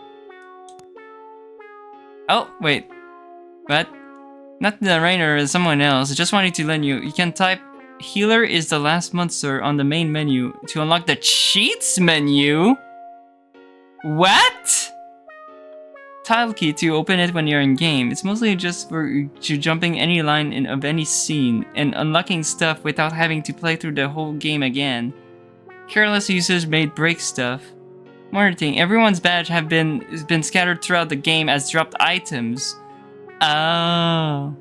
Oh, wait. What? Not the Rainer or someone else. I just wanted to let you can type healer is the last monster on the main menu to unlock the cheats menu. What? Tile key to open it when you're in game. It's mostly just for jumping any line of any scene and unlocking stuff without having to play through the whole game again. Careless users may break stuff. More thing, everyone's badge have been scattered throughout the game as dropped items. Oh,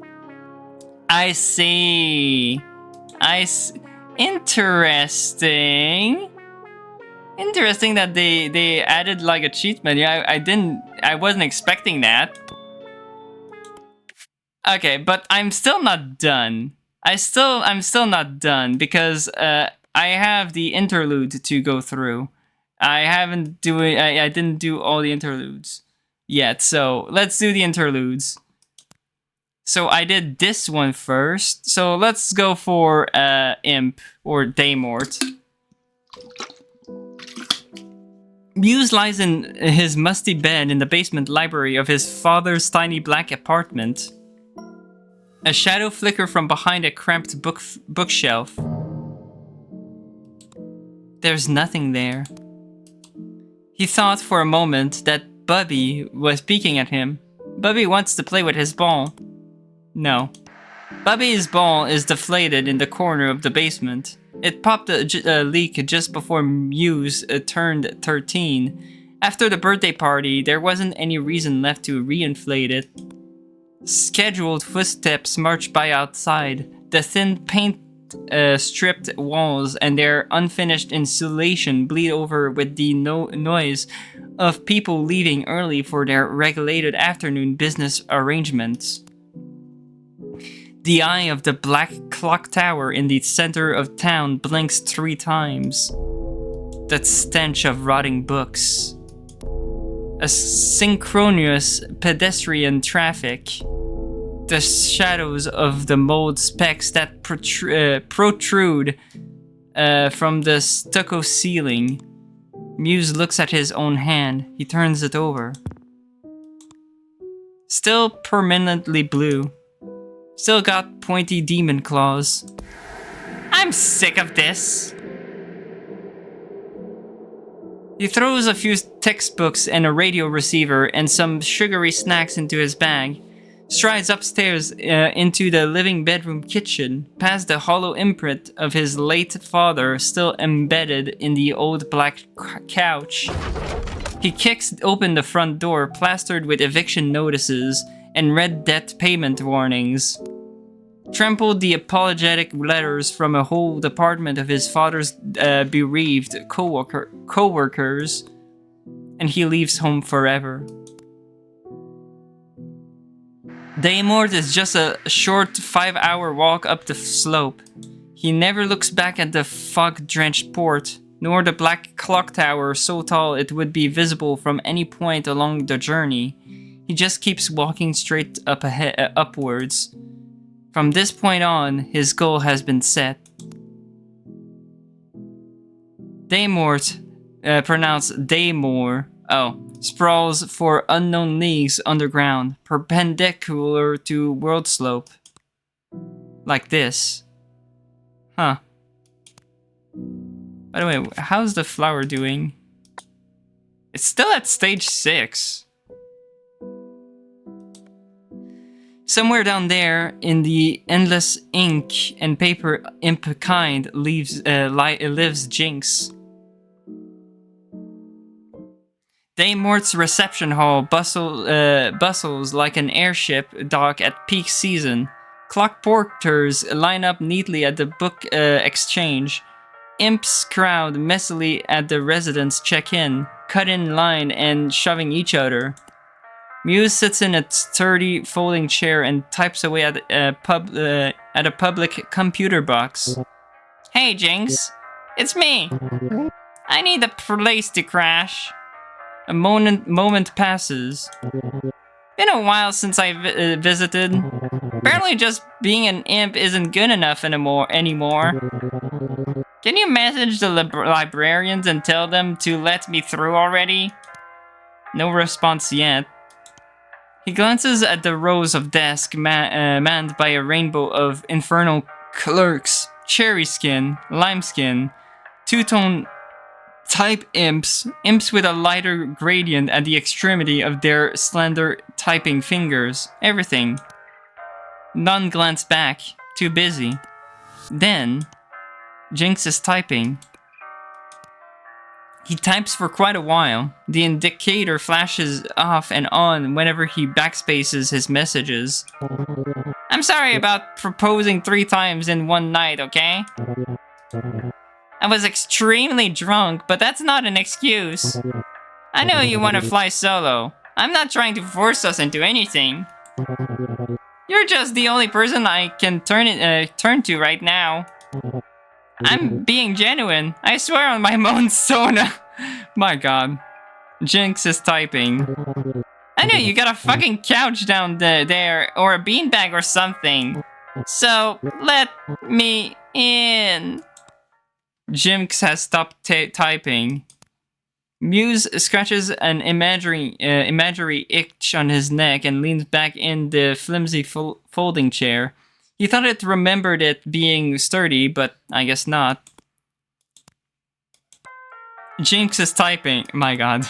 I see. Interesting. Interesting that they added like a cheat menu. I wasn't expecting that. Okay, but I'm still not done. I'm still not done because I have the interlude to go through. I didn't do all the interludes yet, so let's do the interludes. So I did this one first. So let's go for Imp or Daymort. Muse lies in his musty bed in the basement library of his father's tiny black apartment. A shadow flickers from behind a cramped bookshelf. There's nothing there. He thought for a moment that Bubby was peeking at him. Bubby wants to play with his ball. No. Bubby's ball is deflated in the corner of the basement. It popped a leak just before Muse turned 13. After the birthday party, there wasn't any reason left to reinflate it. Scheduled footsteps marched by outside. The thin paint stripped walls and their unfinished insulation bleed over with the noise of people leaving early for their regulated afternoon business arrangements. The eye of the black clock tower in the center of town blinks 3 times. That stench of rotting books. A synchronous pedestrian traffic. The shadows of the mold specks that protrude from the stucco ceiling. Muse looks at his own hand. He turns it over. Still permanently blue. Still got pointy demon claws. I'm sick of this. He throws a few textbooks and a radio receiver and some sugary snacks into his bag. Strides upstairs into the living bedroom kitchen, past the hollow imprint of his late father still embedded in the old black couch. He kicks open the front door, plastered with eviction notices and red debt payment warnings. trampled the apologetic letters from a whole department of his father's bereaved co-workers, and he leaves home forever. Daymort is just a short 5-hour walk up the slope. He never looks back at the fog-drenched port, nor the black clock tower so tall it would be visible from any point along the journey. He just keeps walking straight up upwards. From this point on, his goal has been set. Daymort, pronounced Daymore, sprawls for unknown leagues underground, perpendicular to world slope. Like this. Huh. By the way, how's the flower doing? It's still at stage 6. Somewhere down there, in the endless ink and paper imp kind, lives Jinx. Daymort's reception hall bustles like an airship dock at peak season. Clock porters line up neatly at the book exchange. Imps crowd messily at the residence check-in, cut in line and shoving each other. Muse sits in a sturdy folding chair and types away at a public computer box. Hey Jinx, it's me. I need a place to crash. A moment passes. Been a while since I visited. Apparently just being an imp isn't good enough anymore. Can you message the librarians and tell them to let me through already? No response yet. He glances at the rows of desks manned by a rainbow of infernal clerks, cherry skin, lime skin, two-tone type imps with a lighter gradient at the extremity of their slender typing fingers. Everything. None glance back. Too busy. Then, Jinx is typing. He types for quite a while. The indicator flashes off and on whenever he backspaces his messages. I'm sorry about proposing 3 times in one night, okay? I was extremely drunk, but that's not an excuse. I know you want to fly solo. I'm not trying to force us into anything. You're just the only person I can turn to right now. I'm being genuine. I swear on my Monsona. My god. Jinx is typing. I know you got a fucking couch down there, or a beanbag or something. So, let me in. Jinx has stopped typing. Muse scratches an imaginary itch on his neck and leans back in the flimsy folding chair. He thought it remembered it being sturdy, but I guess not. Jinx is typing. My god.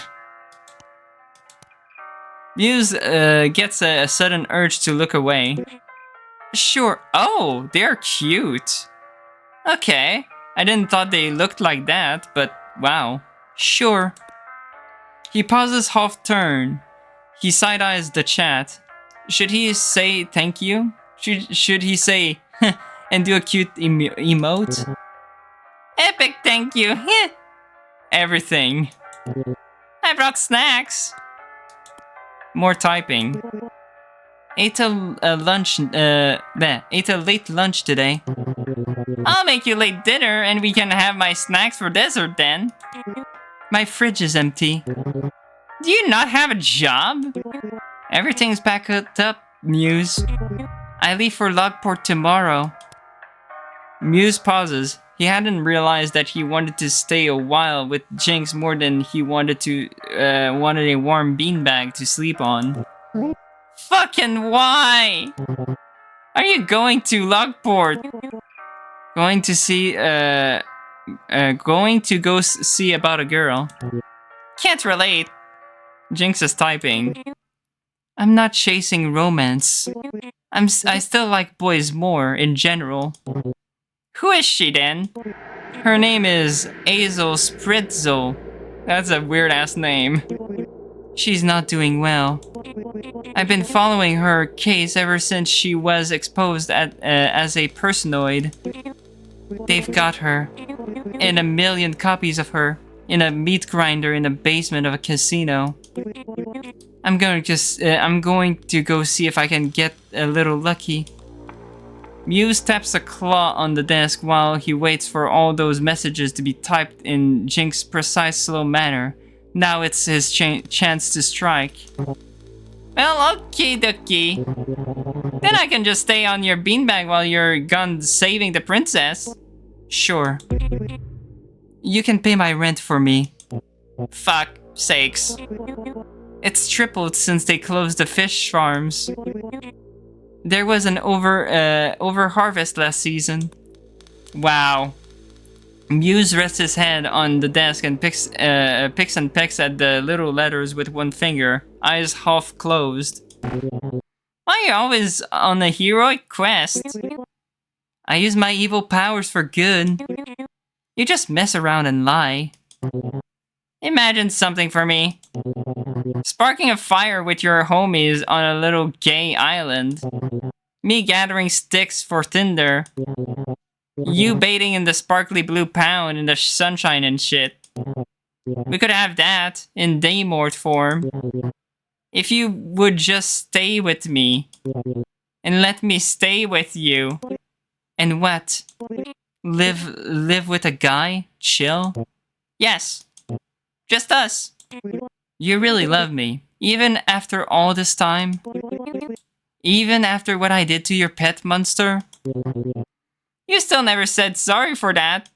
Muse gets a sudden urge to look away. Sure. Oh, they're cute. Okay. I didn't thought they looked like that, but wow. Sure. He pauses half-turn. He side-eyes the chat. Should he say thank you? Should he say and do a cute emote? Epic thank you. Everything. I brought snacks. More typing. Ate a late lunch today. I'll make you late dinner and we can have my snacks for dessert then. My fridge is empty. Do you not have a job? Everything's packed up, Muse. I leave for Lockport tomorrow. Muse pauses. He hadn't realized that he wanted to stay a while with Jinx more than he wanted a warm beanbag to sleep on. Fucking why? Are you going to Lockport? Going to go see about a girl. Can't relate. Jinx is typing. I'm not chasing romance. I still like boys more in general. Who is she then? Her name is Hazel Spritzel. That's a weird ass name. She's not doing well. I've been following her case ever since she was exposed as a personoid. They've got her, and a million copies of her, in a meat grinder in the basement of a casino. I'm going to go see if I can get a little lucky. Muse taps a claw on the desk while he waits for all those messages to be typed in Jink's precise, slow manner. Now it's his chance to strike. Well, okie dokie. Then I can just stay on your beanbag while you're gone saving the princess. Sure. You can pay my rent for me. Fuck sakes. It's tripled since they closed the fish farms. There was an over harvest last season. Wow. Muse rests his head on the desk and picks and pecks at the little letters with one finger, eyes half closed. Why are you always on a heroic quest? I use my evil powers for good. You just mess around and lie. Imagine something for me. Sparking a fire with your homies on a little gay island. Me gathering sticks for tinder. You baiting in the sparkly blue pound in the sunshine and shit. We could have that in Daymort form. If you would just stay with me. And let me stay with you. And what? Live with a guy? Chill? Yes. Just us. You really love me. Even after all this time? Even after what I did to your pet monster? You still never said sorry for that.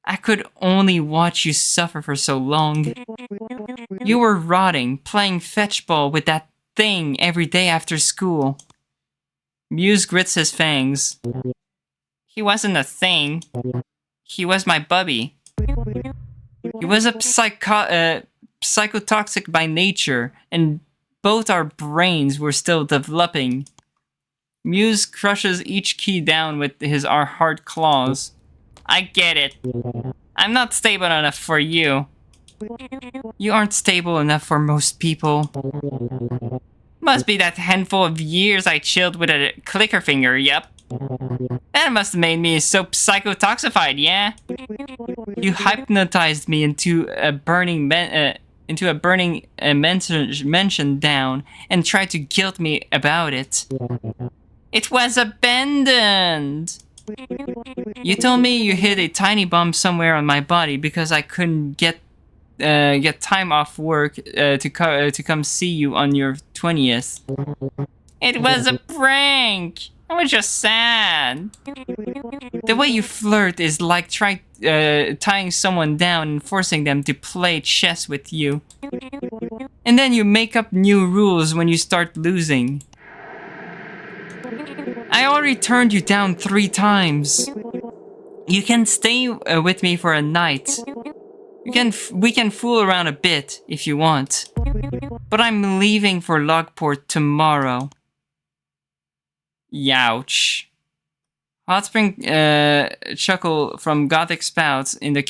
I could only watch you suffer for so long. You were rotting, playing fetchball with that thing every day after school. Muse grits his fangs. He wasn't a thing. He was my bubby. He was a psychotoxic by nature, and both our brains were still developing. Muse crushes each key down with his hard claws. I get it. I'm not stable enough for you. You aren't stable enough for most people. Must be that handful of years I chilled with a clicker finger, yep. That must have made me so psychotoxified, yeah? You hypnotized me into a burning mansion down and tried to guilt me about it. It was abandoned! You told me you hid a tiny bomb somewhere on my body because I couldn't get time off work to come see you on your 20th. It was a prank! I was just sad. The way you flirt is like tying someone down and forcing them to play chess with you. And then you make up new rules when you start losing. I already turned you down 3 times. You can stay with me for a night. We can fool around a bit if you want. But I'm leaving for Lockport tomorrow. Youch. Hot spring chuckle from gothic spouts in the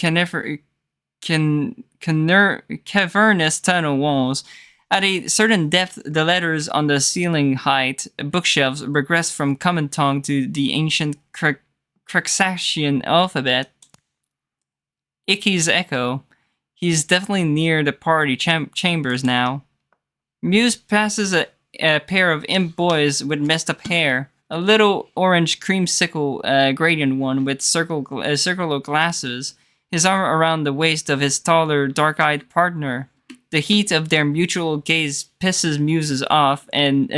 cavernous tunnel walls. At a certain depth, the letters on the ceiling height bookshelves regress from common tongue to the ancient Crexacian alphabet. Icky's echo. He's definitely near the party chambers now. Muse passes a pair of imp boys with messed up hair. A little orange creamsicle gradient one with circular glasses. His arm around the waist of his taller, dark-eyed partner. The heat of their mutual gaze pisses Muse off and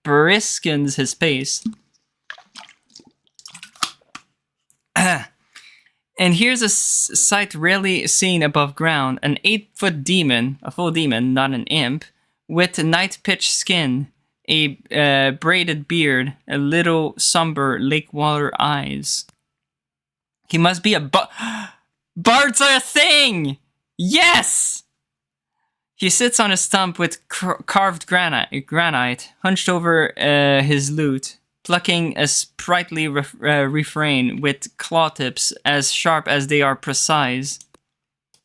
briskens his pace. And here's a sight rarely seen above ground. An 8-foot demon, a full demon, not an imp, with night-pitch skin, a braided beard, a little somber lake water eyes. He must be a Bards are a thing! Yes! He sits on a stump with carved granite, hunched over his lute, plucking a sprightly refrain with claw tips as sharp as they are precise.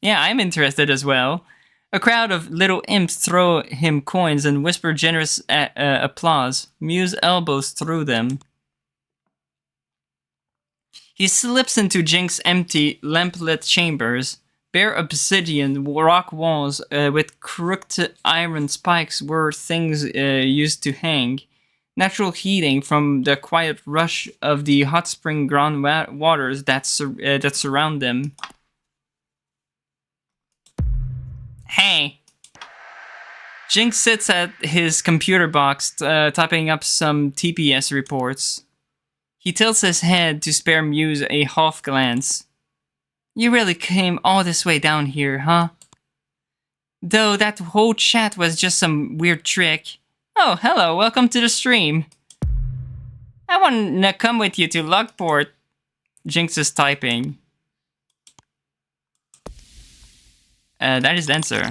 Yeah, I'm interested as well. A crowd of little imps throw him coins and whisper generous applause. Muse elbows through them. He slips into Jinx's empty, lamplit chambers. Bare obsidian rock walls with crooked iron spikes were things used to hang. Natural heating from the quiet rush of the hot spring ground waters that surround them. Hey. Jinx sits at his computer box, typing up some TPS reports. He tilts his head to spare Muse a half glance. You really came all this way down here, huh? Though that whole chat was just some weird trick. Oh, hello, welcome to the stream. I want to come with you to Logport. Jinx is typing. That is the answer.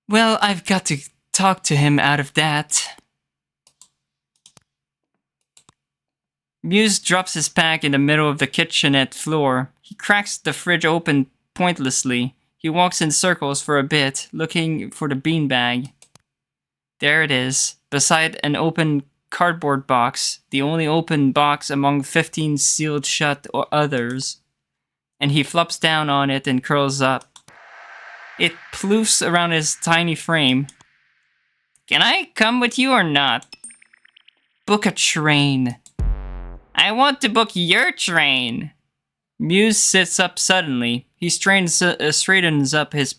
Well, I've got to talk to him out of that. Muse drops his pack in the middle of the kitchenette floor. He cracks the fridge open pointlessly. He walks in circles for a bit, looking for the beanbag. There it is, beside an open cardboard box, the only open box among 15 sealed shut or others. And he flops down on it and curls up. It ploofs around his tiny frame. Can I come with you or not? Book a train. I want to book your train. Muse sits up suddenly. He straightens up his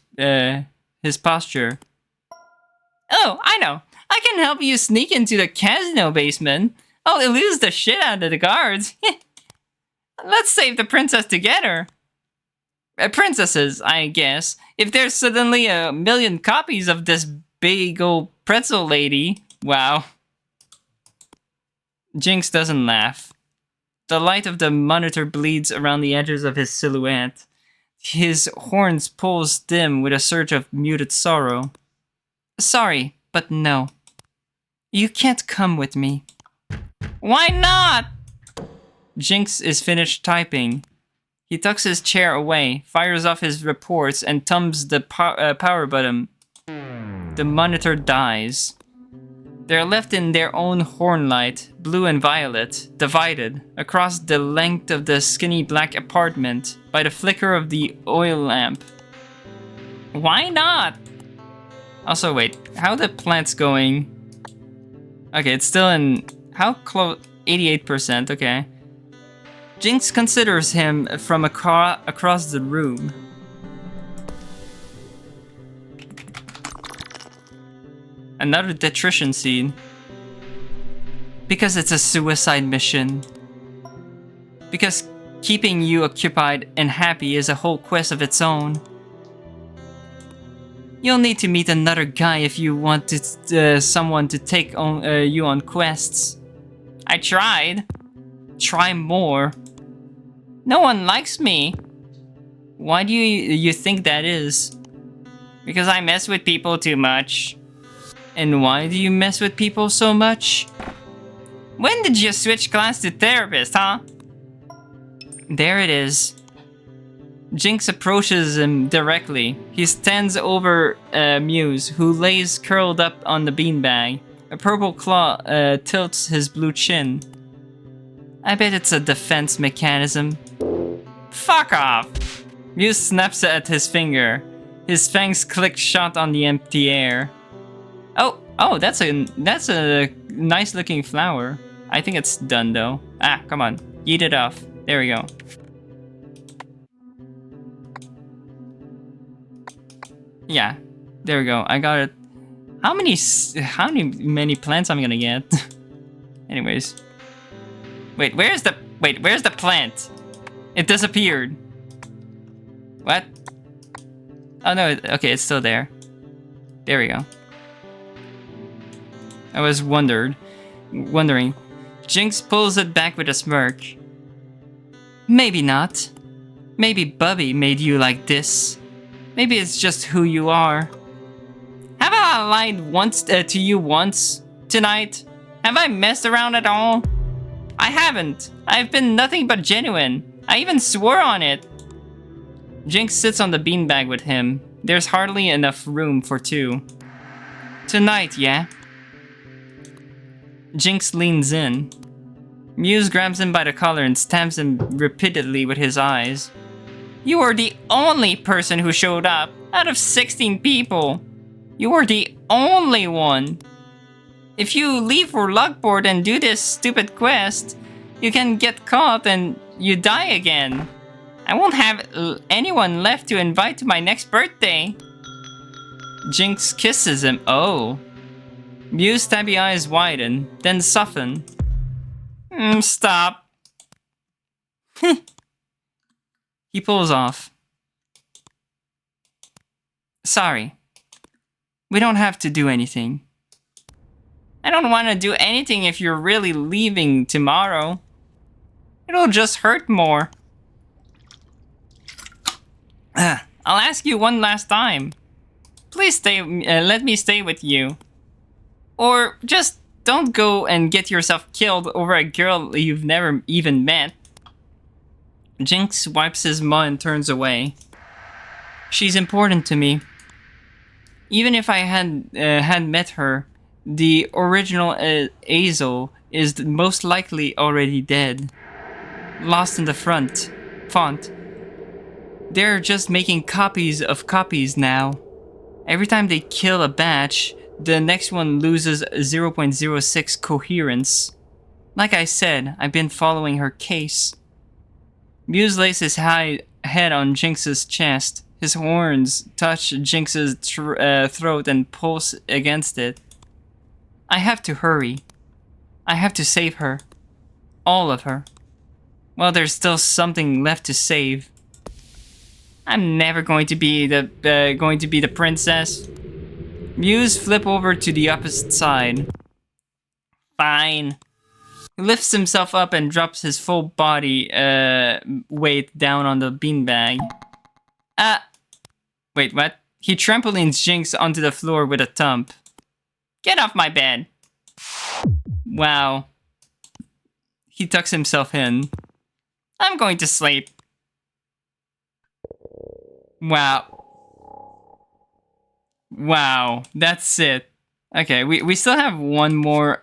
posture. Oh, I know. I can help you sneak into the casino basement. I'll elude the shit out of the guards. Let's save the princess together. Princesses, I guess. If there's suddenly 1 million copies of this big old pretzel lady. Wow. Jinx doesn't laugh. The light of the monitor bleeds around the edges of his silhouette. His horns pulse dim with a surge of muted sorrow. Sorry, but no. You can't come with me. Why not? Jinx is finished typing. He tucks his chair away, fires off his reports, and thumbs the power button. The monitor dies. They're left in their own horn light, blue and violet, divided, across the length of the skinny black apartment, by the flicker of the oil lamp. Why not? Also, wait, how are the plants going? Okay, it's still in... How close? 88%, okay. Jinx considers him from across the room. Another detrition scene. Because it's a suicide mission. Because keeping you occupied and happy is a whole quest of its own. You'll need to meet another guy if you want someone to take you on quests. I tried. Try more. No one likes me. Why do you think that is? Because I mess with people too much. And why do you mess with people so much? When did you switch class to therapist, huh? There it is. Jinx approaches him directly. He stands over Muse, who lays curled up on the beanbag. A purple claw tilts his blue chin. I bet it's a defense mechanism. Fuck off! Muse snaps at his finger. His fangs click shut on the empty air. Oh, that's a nice looking flower. I think it's done though. Ah, come on, eat it off. There we go. Yeah, there we go. I got it. How many plants I'm gonna get? Anyways, where's the plant? It disappeared. What? Oh no, okay, it's still there. There we go. I was wondering. Jinx pulls it back with a smirk. Maybe not. Maybe Bubby made you like this. Maybe it's just who you are. Have I lied once to you once tonight? Have I messed around at all? I haven't. I've been nothing but genuine. I even swore on it. Jinx sits on the beanbag with him. There's hardly enough room for two. Tonight, yeah? Jinx leans in. Muse grabs him by the collar and stabs him repeatedly with his eyes. You were the only person who showed up out of 16 people. You were the only one. If you leave for Lugport and do this stupid quest, you can get caught and you die again. I won't have anyone left to invite to my next birthday. Jinx kisses him. Oh. Muse's stabby eyes widen, then soften. Stop. He pulls off. Sorry. We don't have to do anything. I don't want to do anything if you're really leaving tomorrow. It'll just hurt more. I'll ask you one last time. Please stay. Let me stay with you. Or just don't go and get yourself killed over a girl you've never even met. Jinx wipes his mud and turns away. She's important to me. Even if I had met her, the original Exalt is most likely already dead. Lost in the font. They're just making copies of copies now. Every time they kill a batch, the next one loses 0.06 coherence. Like I said, I've been following her case. Muse lays his head on Jinx's chest. His horns touch Jinx's throat and pulse against it. I have to hurry. I have to save her. All of her. Well, there's still something left to save. I'm never going to be the princess. Muse flip over to the opposite side. Fine. He lifts himself up and drops his full body weight down on the beanbag. Wait, what? He trampolines Jinx onto the floor with a thump. Get off my bed. Wow. He tucks himself in. I'm going to sleep. Wow, that's it. Okay, we still have one more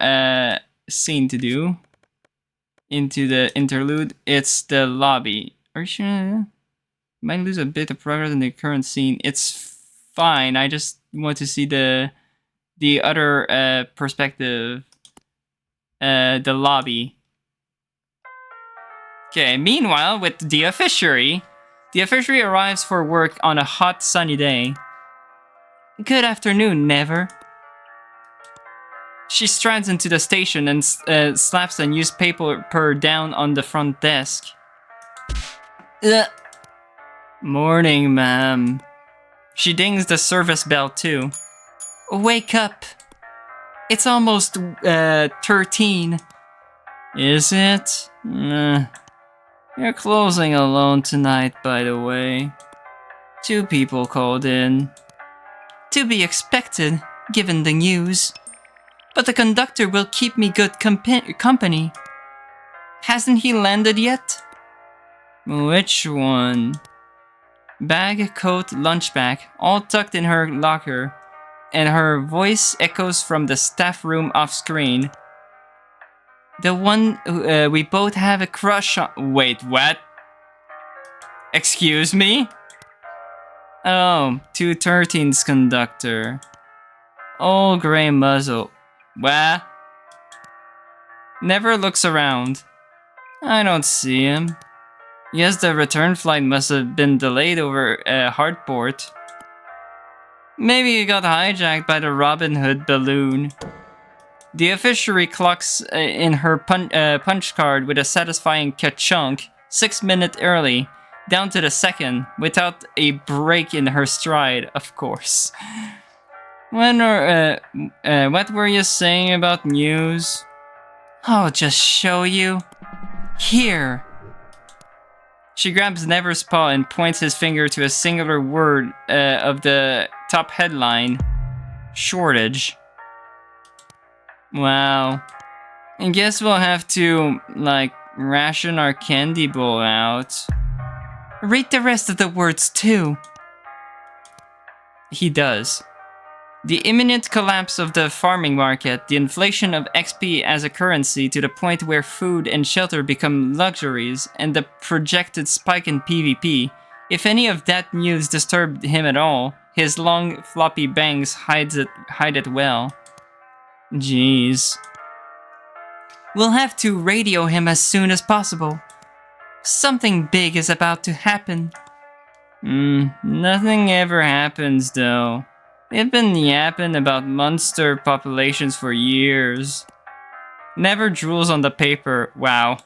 scene to do. Into the interlude. It's the lobby. Are you sure? Might lose a bit of progress in the current scene. It's fine. I just want to see the other perspective. The lobby. Okay, meanwhile, with the officiary. The officiary arrives for work on a hot, sunny day. Good afternoon, Never. She strides into the station and slaps a newspaper down on the front desk. Morning, ma'am. She dings the service bell too. Wake up. It's almost 13. Is it? You're closing alone tonight, by the way. 2 people called in. To be expected, given the news. But the conductor will keep me good company. Hasn't he landed yet? Which one? Bag, coat, lunch bag, all tucked in her locker, and her voice echoes from the staff room off-screen. The one we both have a crush on. Wait, what? Excuse me? Oh, 213's conductor. Old gray muzzle. What? Never looks around. I don't see him. Yes, the return flight must have been delayed over Hardport. Maybe he got hijacked by the Robin Hood balloon. The officiary clocks in her punch card with a satisfying ka-chunk 6 minutes early, down to the second, without a break in her stride, of course. What were you saying about news? I'll just show you. Here. She grabs Never's paw and points his finger to a singular word of the top headline. Shortage. Wow. I guess we'll have to, like, ration our candy bowl out. Read the rest of the words too. He does. The imminent collapse of the farming market, the inflation of XP as a currency to the point where food and shelter become luxuries, and the projected spike in PvP. If any of that news disturbed him at all, his long, floppy bangs hide it well. Jeez. We'll have to radio him as soon as possible. Something big is about to happen. Nothing ever happens though. They've been yapping about monster populations for years. Never drools on the paper, wow.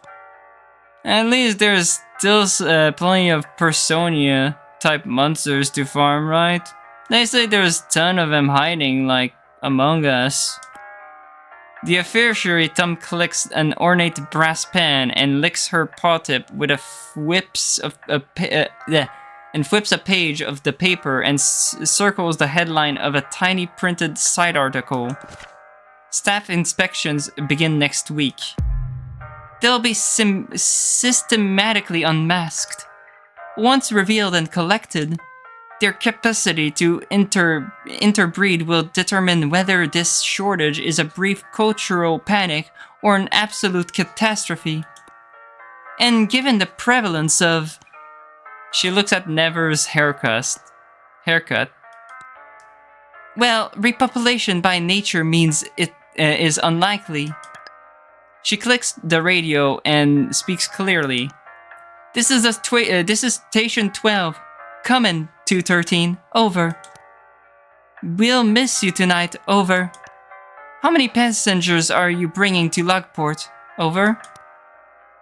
At least there's still plenty of Personia type monsters to farm, right? They say there's a ton of them hiding, like Among Us. The officiary thumb clicks an ornate brass pen and licks her paw tip with a whips a page of the paper and circles the headline of a tiny printed side article. Staff inspections begin next week. They'll be systematically unmasked. Once revealed and collected, their capacity to interbreed will determine whether this shortage is a brief cultural panic or an absolute catastrophe. And given the prevalence of... She looks at Never's haircut. Well, repopulation by nature means it is unlikely. She clicks the radio and speaks clearly. This is Station 12. Coming, 213. Over. We'll miss you tonight. Over. How many passengers are you bringing to Logport? Over.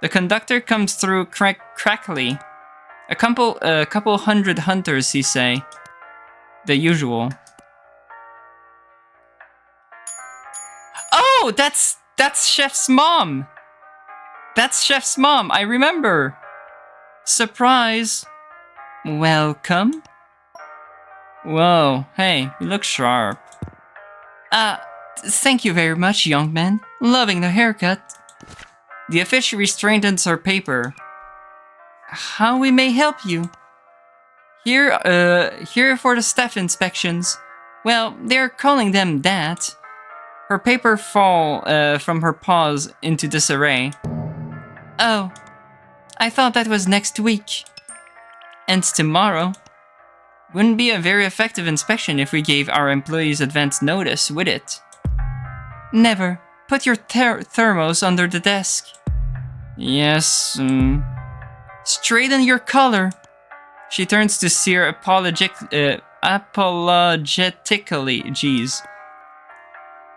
The conductor comes through crackly. A couple hundred hunters, he say. The usual. Oh, that's Chef's mom. That's Chef's mom. I remember. Surprise. Welcome. Whoa, hey, you look sharp. Thank you very much, young man. Loving the haircut. The officiary straightens her paper. How we may help you? Here for the staff inspections. Well, they're calling them that. Her paper fall from her paws into disarray. Oh, I thought that was next week. And tomorrow. Wouldn't be a very effective inspection if we gave our employees advance notice, would it? Never. Put your thermos under the desk. Yes, Straighten your collar. She turns to Seer apologetically. Jeez.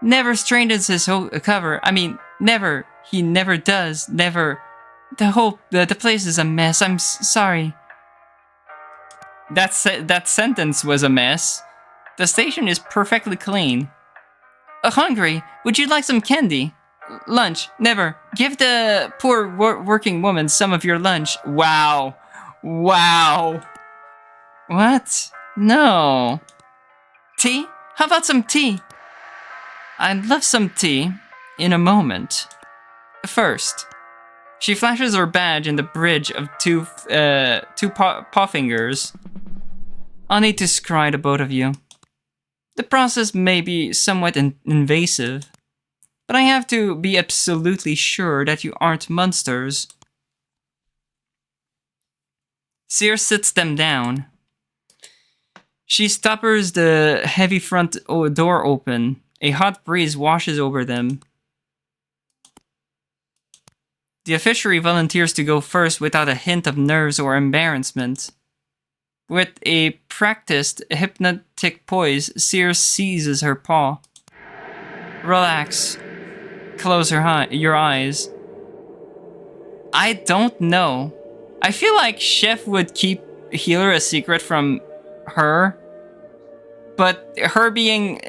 Never straightens his whole cover. I mean, never. He never does. Never. The place is a mess. I'm sorry. That sentence was a mess. The station is perfectly clean. Hungry? Would you like some candy? Lunch? Never. Give the poor working woman some of your lunch. Wow. Wow. What? No. Tea? How about some tea? I'd love some tea. In a moment. First. She flashes her badge in the bridge of two paw fingers. I'll need to scry the both of you. The process may be somewhat invasive, but I have to be absolutely sure that you aren't monsters. Seer sits them down. She stoppers the heavy front door open. A hot breeze washes over them. The officiary volunteers to go first without a hint of nerves or embarrassment. With a practiced hypnotic poise, Seer seizes her paw. Relax. Close your eyes. I don't know. I feel like Chef would keep Healer a secret from her. But her being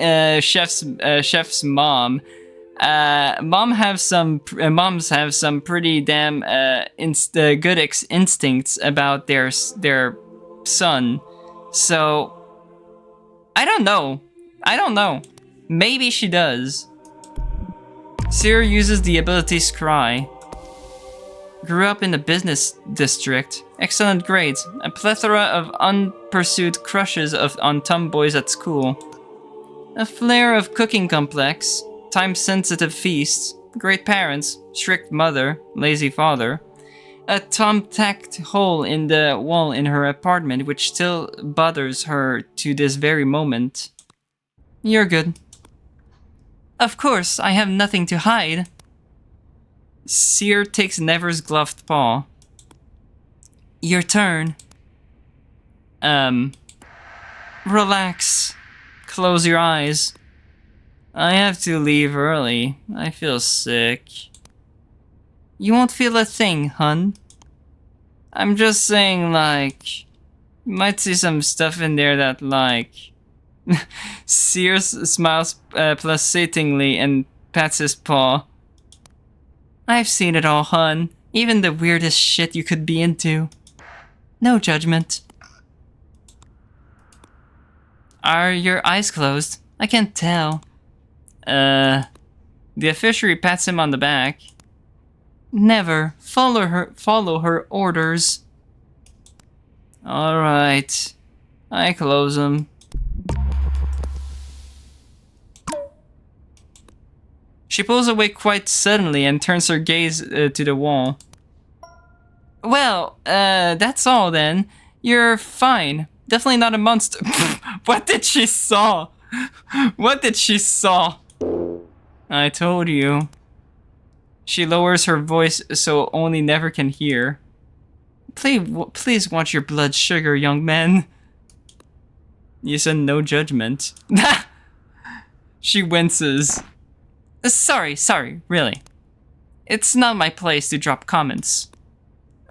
Chef's mom, moms have some pretty damn good instincts about their son. So I don't know. Maybe she does. Seer uses the ability Scry. Grew up in the business district, Excellent grades. A plethora of unpursued crushes on tomboys at school. A flair of cooking complex. Time-sensitive feasts. Great parents. Strict mother. Lazy father. A thumbtacked hole in the wall in her apartment which still bothers her to this very moment. You're good. Of course, I have nothing to hide. Seer takes Never's gloved paw. Your turn. Relax. Close your eyes. I have to leave early. I feel sick. You won't feel a thing, hun. I'm just saying, like, you might see some stuff in there that, like... Sears smiles placatingly and pats his paw. I've seen it all, hun. Even the weirdest shit you could be into. No judgment. Are your eyes closed? I can't tell. The officiary pats him on the back. Never. Follow her orders. Alright. I close them. She pulls away quite suddenly and turns her gaze to the wall. Well, that's all then. You're fine. Definitely not a monster. What did she saw? What did she saw? I told you. She lowers her voice so only Never can hear. Please watch your blood sugar, young man. You said no judgment. She winces. Sorry, really. It's not my place to drop comments.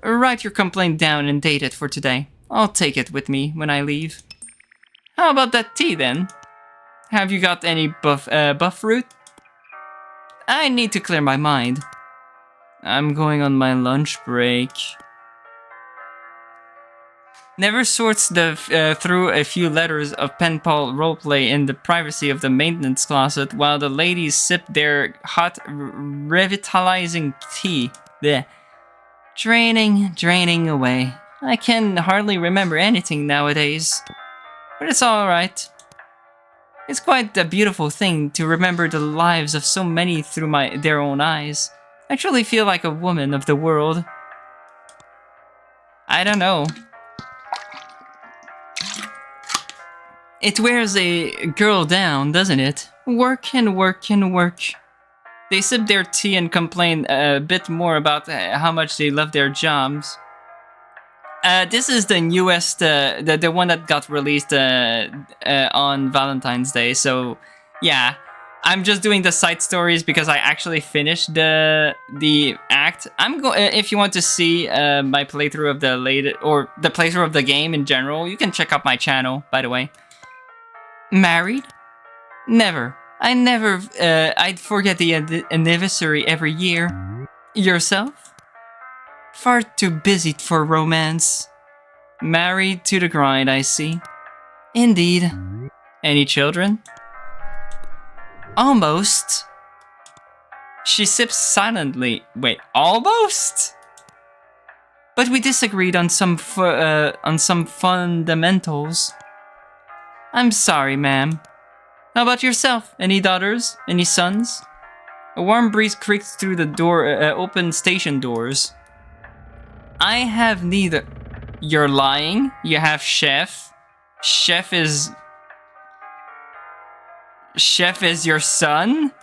Write your complaint down and date it for today. I'll take it with me when I leave. How about that tea then? Have you got any buff fruit? I need to clear my mind. I'm going on my lunch break. Never sorts through a few letters of pen pal roleplay in the privacy of the maintenance closet while the ladies sip their hot, revitalizing tea. Blech. Draining away. I can hardly remember anything nowadays. But it's alright. It's quite a beautiful thing to remember the lives of so many through their own eyes. I truly feel like a woman of the world. I don't know. It wears a girl down, doesn't it? Work and work and work. They sip their tea and complain a bit more about how much they love their jobs. This is the newest, the one that got released on Valentine's Day. So, yeah, I'm just doing the side stories because I actually finished the act. If you want to see my playthrough of the latest or the playthrough of the game in general, you can check out my channel. By the way, married? Never. I'd forget the anniversary every year. Yourself? Far too busy for romance. Married to the grind, I see. Indeed. Any children? Almost. She sips silently. Wait, almost? But we disagreed on some fundamentals. I'm sorry, ma'am. How about yourself? Any daughters? Any sons? A warm breeze creaks through the open station doors. I have neither. You're lying? You have Chef? Chef is your son?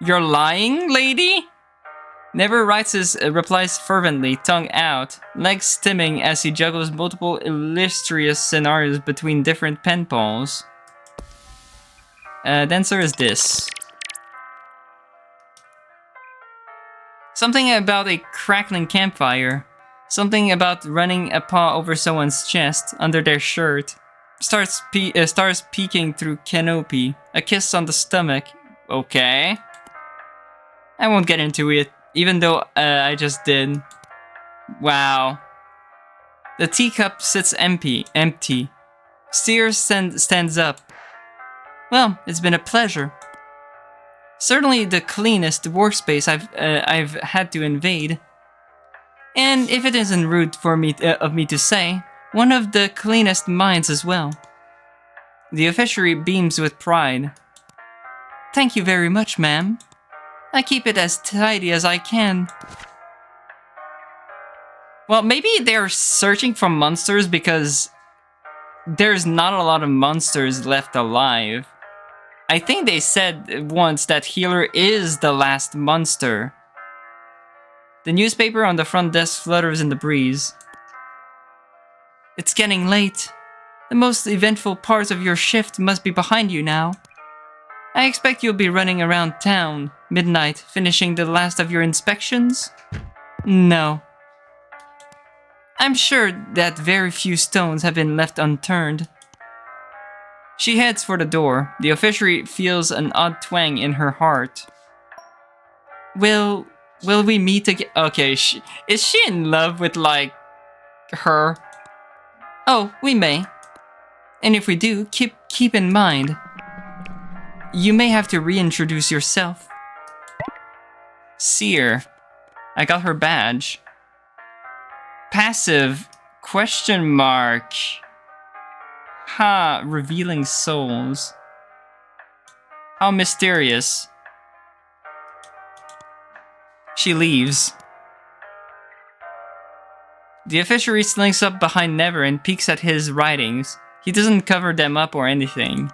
You're lying, lady? Never replies fervently, tongue out, legs stimming as he juggles multiple illustrious scenarios between different pen pals. Then there is this. Something about a crackling campfire. Something about running a paw over someone's chest, under their shirt. Stars peeking through canopy. A kiss on the stomach. Okay. I won't get into it, even though I just did. Wow. The teacup sits empty. Steer stands up. Well, it's been a pleasure. Certainly the cleanest workspace I've had to invade. And if it isn't rude for me of me to say, one of the cleanest minds as well. The officiary beams with pride. Thank you very much, ma'am. I keep it as tidy as I can. Well, maybe they're searching for monsters because there's not a lot of monsters left alive. I think they said once that Healer is the last monster. The newspaper on the front desk flutters in the breeze. It's getting late. The most eventful part of your shift must be behind you now. I expect you'll be running around town, midnight, finishing the last of your inspections? No. I'm sure that very few stones have been left unturned. She heads for the door. The officiary feels an odd twang in her heart. Will we meet again? Okay, is she in love with, like, her? Oh, we may. And if we do, keep in mind, you may have to reintroduce yourself. Seer. I got her badge. Passive? Question mark. Ha, revealing souls. How mysterious. She leaves. The officiary slinks up behind Never and peeks at his writings. He doesn't cover them up or anything.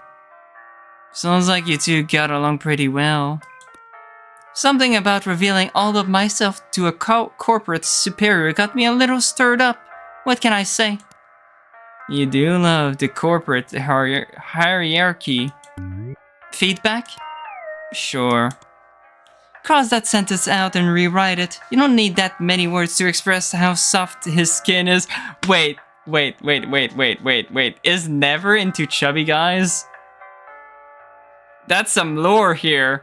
Sounds like you two got along pretty well. Something about revealing all of myself to a corporate superior got me a little stirred up. What can I say? You do love the corporate hierarchy. Feedback? Sure. Cross that sentence out and rewrite it. You don't need that many words to express how soft his skin is. Wait. Is Never into chubby guys? That's some lore here.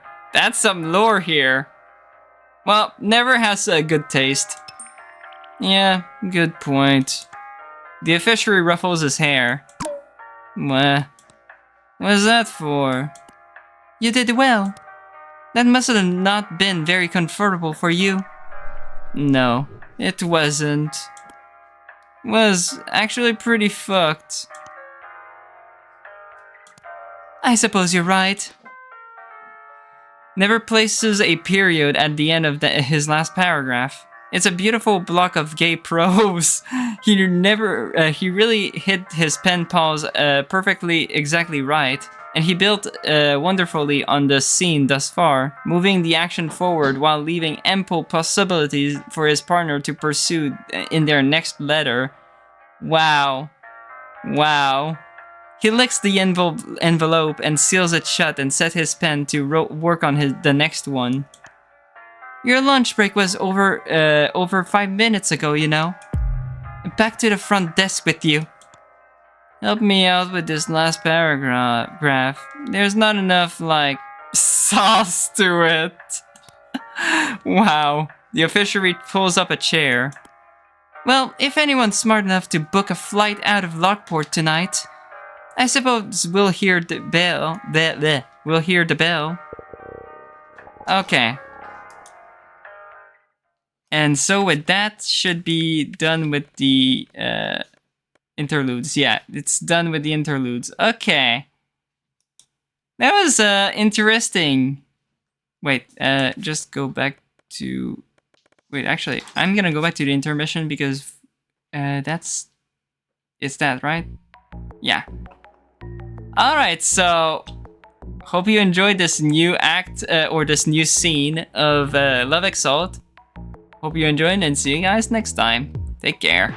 Well, Never has a good taste. Yeah, good point. The officiary ruffles his hair. What was that for? You did well. That must have not been very comfortable for you. No, it wasn't. Was actually pretty fucked. I suppose you're right. Never places a period at the end of his last paragraph. It's a beautiful block of gay prose. He really hit his pen pause exactly right. And he built wonderfully on the scene thus far, moving the action forward while leaving ample possibilities for his partner to pursue in their next letter. Wow. He licks the envelope and seals it shut and set his pen to work on the next one. Your lunch break was over 5 minutes ago, you know. Back to the front desk with you. Help me out with this last paragraph. There's not enough, like, sauce to it. Wow. The officiary pulls up a chair. Well, if anyone's smart enough to book a flight out of Lockport tonight, I suppose we'll hear the bell. We'll hear the bell. Okay. And so with that, should be done with the interludes. Yeah, it's done with the interludes. Okay. That was interesting. Wait, just go back to... Wait, actually, I'm gonna go back to the intermission because it's that, right? Yeah. Alright, so hope you enjoyed this new act or this new scene of Love Exalt. Hope you enjoyed and see you guys next time. Take care.